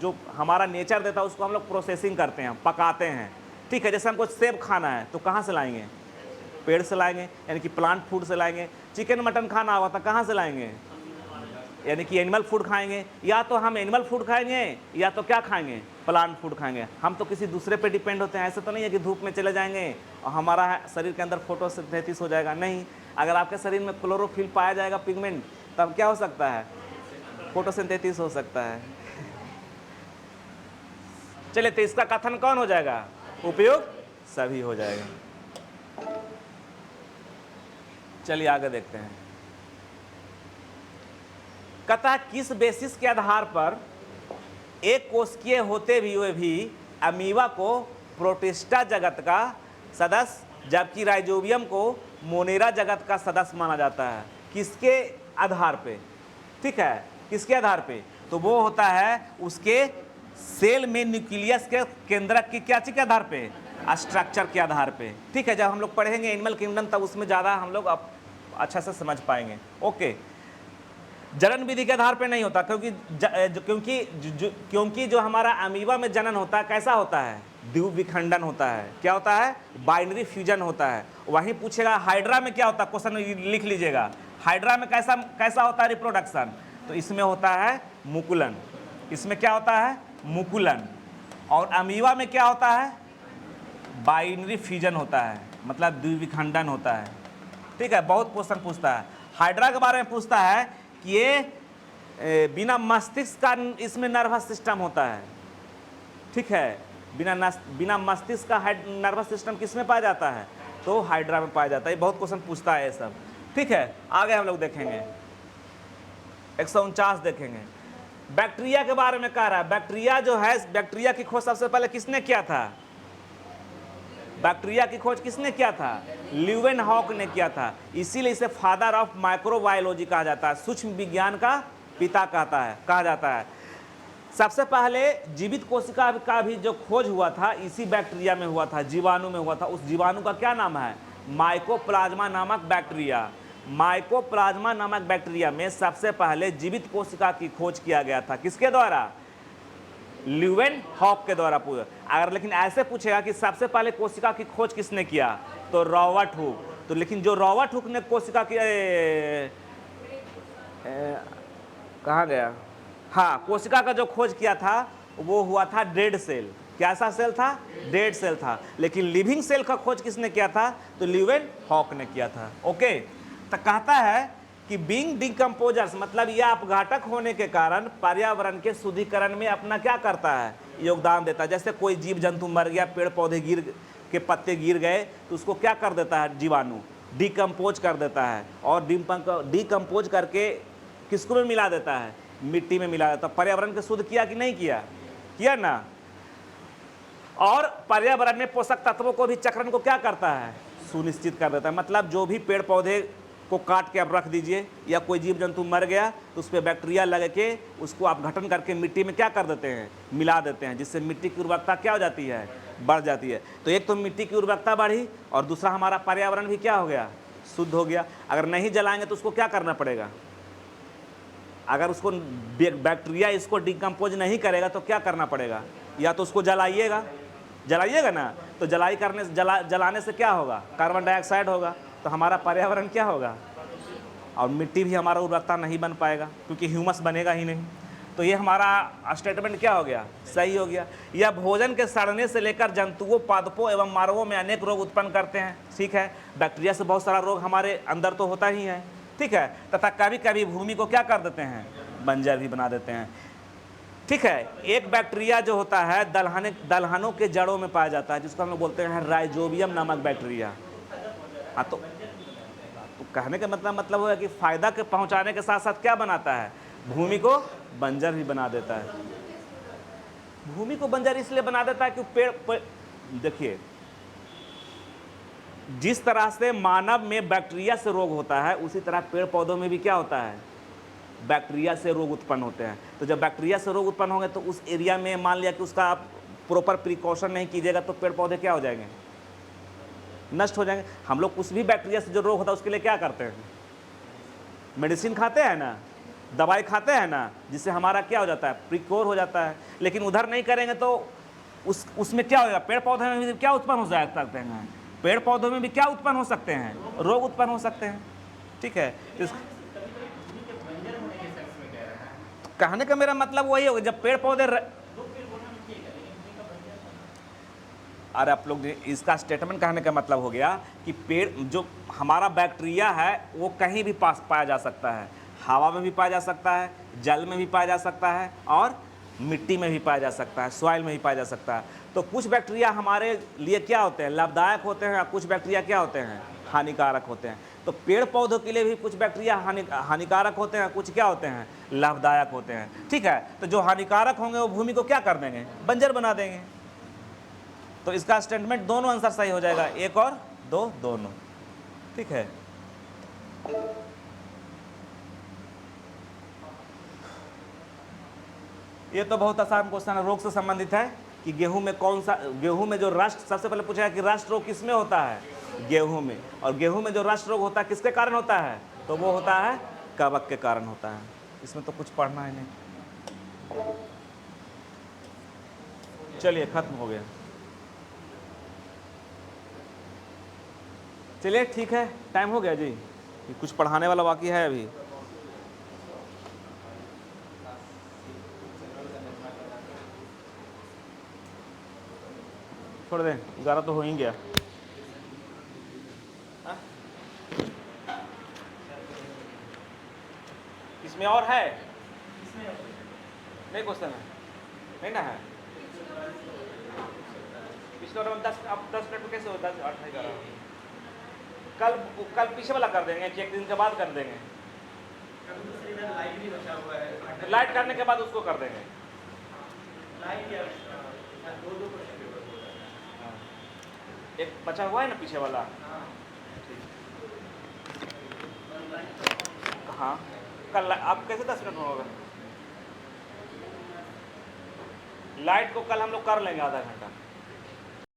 A: जो हमारा नेचर देता है उसको हम लोग प्रोसेसिंग करते हैं, पकाते हैं। ठीक है, जैसे हमको सेब खाना है तो कहाँ से लाएंगे, पेड़ से लाएंगे, यानी कि प्लांट फूड से लाएंगे। चिकन मटन खाना होगा तो कहाँ से लाएंगे, यानी कि एनिमल फूड खाएंगे, या तो हम एनिमल फूड खाएंगे या तो क्या खाएंगे, प्लांट फूड खाएंगे। हम तो किसी दूसरे पे डिपेंड होते हैं। ऐसा तो नहीं है कि धूप में चले जाएंगे और हमारा शरीर के अंदर फोटोसिंथेसिस हो जाएगा, नहीं। अगर आपके शरीर में क्लोरोफिल पाया जाएगा पिगमेंट, तब क्या हो सकता है, फोटोसिंथेसिस हो सकता है। चलिए, तो इसका कथन कौन हो जाएगा, उपयुक्त सभी हो जाएगा। चलिए आगे देखते हैं। कहता है किस बेसिस के आधार पर एक कोशिकीय होते हुए भी अमीबा को प्रोटिस्टा जगत का सदस्य जबकि राइजोबियम को मोनेरा जगत का सदस्य माना जाता है? किसके आधार पे? ठीक है, किसके आधार पे? तो वो होता है उसके सेल में न्यूक्लियस के केंद्रक की क्या चीज के आधार पे, स्ट्रक्चर के आधार पे। ठीक है, जब हम लोग पढ़ेंगे एनिमल किंगडम तब उसमें ज़्यादा हम लोग अब अच्छा से समझ पाएंगे। ओके, जनन विधि के आधार पे नहीं होता, क्योंकि जो हमारा अमीबा में जनन होता है कैसा होता है, द्विविखंडन होता है। क्या होता है, बाइनरी फ्यूजन होता है। वहीं पूछेगा हाइड्रा में क्या होता है, क्वेश्चन लिख लीजिएगा, हाइड्रा में कैसा होता है रिप्रोडक्शन, तो इसमें होता है मुकुलन। इसमें क्या होता है, मुकुलन। और अमीबा में क्या होता है, बाइनरी फ्यूजन होता है, मतलब द्विविखंडन होता है। ठीक है, बहुत क्वेश्चन पूछता है। हाइड्रा के बारे में पूछता है कि ये बिना मस्तिष्क का इसमें नर्वस सिस्टम होता है। ठीक है, बिना मस्तिष्क का नर्वस सिस्टम किस में पाया जाता है, तो हाइड्रा में पाया जाता है। ये बहुत क्वेश्चन पूछता है ये सब। ठीक है, आगे हम लोग देखेंगे 149 देखेंगे। बैक्टीरिया के बारे में कह रहा है। बैक्टीरिया जो है, बैक्टीरिया की खोज सबसे पहले किसने किया था, बैक्टीरिया की खोज किसने किया था, ल्यूवेनहॉक ने किया था। इसीलिए इसे फादर ऑफ माइक्रोबायोलॉजी कहा जाता है, सूक्ष्म विज्ञान का पिता कहा जाता है। सबसे पहले जीवित कोशिका का भी जो खोज हुआ था इसी बैक्टीरिया में हुआ था, जीवाणु में हुआ था। उस जीवाणु का क्या नाम है, माइकोप्लाज्मा नामक बैक्टीरिया। माइकोप्लाज्मा नामक बैक्टीरिया में सबसे पहले जीवित कोशिका की खोज किया गया था, किसके द्वारा, ल्यूवेनहॉक के द्वारा पूरा। अगर लेकिन ऐसे पूछेगा कि सबसे पहले कोशिका की खोज किसने किया, तो रॉबर्ट हुक। तो लेकिन जो रॉबर्ट हुक ने कोशिका की कहाँ गया, हाँ, कोशिका का जो खोज किया था वो हुआ था डेड सेल। कैसा सेल था, डेड सेल था। लेकिन लिविंग सेल का खोज किसने किया था, तो ल्यूवेनहॉक ने किया था। ओके, तो कहता है कि बीइंग डिकम्पोजर्स, मतलब यह अपघातक होने के कारण पर्यावरण के शुद्धिकरण में अपना क्या करता है, योगदान देता है। जैसे कोई जीव जंतु मर गया, पेड़ पौधे के पत्ते गिर गए, तो उसको क्या कर देता है, जीवाणु डिकम्पोज कर देता है। और डिकम्पोज करके किसको में मिला देता है, मिट्टी में मिला देता है। पर्यावरण को शुद्ध किया कि नहीं किया, किया ना। और पर्यावरण में पोषक तत्वों को भी चक्रण को क्या करता है, सुनिश्चित कर देता है। मतलब जो भी पेड़ पौधे को काट के आप रख दीजिए, या कोई जीव जंतु मर गया तो उस पर बैक्टीरिया लग के उसको आप गठन करके मिट्टी में क्या कर देते हैं, मिला देते हैं, जिससे मिट्टी की उर्वरकता क्या हो जाती है, बढ़ जाती है। तो एक तो मिट्टी की उर्वरकता बढ़ी और दूसरा हमारा पर्यावरण भी क्या हो गया, शुद्ध हो गया। अगर नहीं जलाएंगे तो उसको क्या करना पड़ेगा, अगर उसको बैक्टीरिया इसको डिकम्पोज नहीं करेगा तो क्या करना पड़ेगा, या तो उसको जलाइएगा ना, तो जलाने से क्या होगा, कार्बन डाइऑक्साइड होगा, तो हमारा पर्यावरण क्या होगा, और मिट्टी भी हमारा उर्वरकता नहीं बन पाएगा, क्योंकि ह्यूमस बनेगा ही नहीं। तो ये हमारा स्टेटमेंट क्या हो गया, सही हो गया। यह भोजन के सड़ने से लेकर जंतुओं, पादपों एवं मानवों में अनेक रोग उत्पन्न करते हैं। ठीक है, बैक्टीरिया से बहुत सारा रोग हमारे अंदर तो होता ही है। ठीक है, तथा कभी कभी भूमि को क्या कर देते हैं, बंजर भी बना देते हैं। ठीक है, एक बैक्टीरिया जो होता है दलहनों के जड़ों में पाया जाता है, जिसको हम लोग बोलते हैं राइजोबियम नामक बैक्टीरिया। हाँ, तो कहने का मतलब है कि फायदा के पहुंचाने के साथ साथ क्या बनाता है, भूमि को बंजर भी बना देता है। भूमि को बंजर इसलिए बना देता है कि पेड़ देखिए, जिस तरह से मानव में बैक्टीरिया से रोग होता है उसी तरह पेड़ पौधों में भी क्या होता है, बैक्टीरिया से रोग उत्पन्न होते हैं। तो जब बैक्टीरिया से रोग उत्पन्न होंगे तो उस एरिया में मान लिया कि उसका आप प्रॉपर प्रिकॉशन नहीं कीजिएगा तो पेड़ पौधे क्या हो जाएंगे, नष्ट हो जाएंगे। हम लोग कुछ भी बैक्टीरिया से जो रोग होता है उसके लिए क्या करते हैं, मेडिसिन खाते हैं ना, दवाई खाते हैं ना, जिससे हमारा क्या हो जाता है, प्रिक्योर हो जाता है। लेकिन उधर नहीं करेंगे तो उसमें क्या होगा, पेड़ पौधे में भी क्या उत्पन्न हो सकते हैं, पेड़ पौधों में भी क्या उत्पन्न हो सकते हैं, रोग उत्पन्न हो सकते हैं। ठीक है, कहने का मेरा मतलब वही होगा, जब पेड़ पौधे अरे आप लोग इसका स्टेटमेंट कहने का मतलब हो गया कि पेड़ जो हमारा बैक्टीरिया है वो कहीं भी पास पाया जा सकता है, हवा में भी पाया जा सकता है, जल में भी पाया जा सकता है और मिट्टी में भी पाया जा सकता है, सॉइल में भी पाया जा सकता है। तो कुछ बैक्टीरिया हमारे लिए क्या होते हैं, लाभदायक होते हैं, और कुछ बैक्टीरिया क्या होते हैं, हानिकारक होते हैं। तो पेड़ पौधों के लिए भी कुछ बैक्टीरिया हानिकारक होते हैं, कुछ क्या होते हैं, लाभदायक होते हैं। ठीक है, तो जो हानिकारक होंगे वो भूमि को क्या कर देंगे, बंजर बना देंगे। तो इसका स्टेटमेंट दोनों आंसर सही हो जाएगा, एक और दो, दोनों। ठीक है, ये तो बहुत आसान क्वेश्चन है, रोग से संबंधित है कि गेहूं में कौन सा, गेहूं में जो रस्ट, सबसे पहले पूछा है कि रस्ट रोग किसमें होता है, गेहूं में। और गेहूं में जो रस्ट रोग होता है किसके कारण होता है, तो वो होता है कवक के कारण होता है। इसमें तो कुछ पढ़ना है नहीं। चलिए खत्म हो गया। चलिए ठीक है, टाइम हो गया जी, कुछ पढ़ाने वाला बाकी है अभी। छोड़ दें, 11 तो हो ही गया। इसमें और है, नहीं क्वेश्चन है, नहीं ना है। पिछले और 10 मिनट में कैसे होता है, 8 नहीं कर रहा। कल पीछे वाला कर देंगे कि एक दिन के बाद कर देंगे, लाइट करने के बाद उसको कर देंगे। एक बचा हुआ है ना पीछे वाला, हाँ कल आप कैसे 10 मिनट में होगा, लाइट को कल हम लोग कर लेंगे आधा घंटा।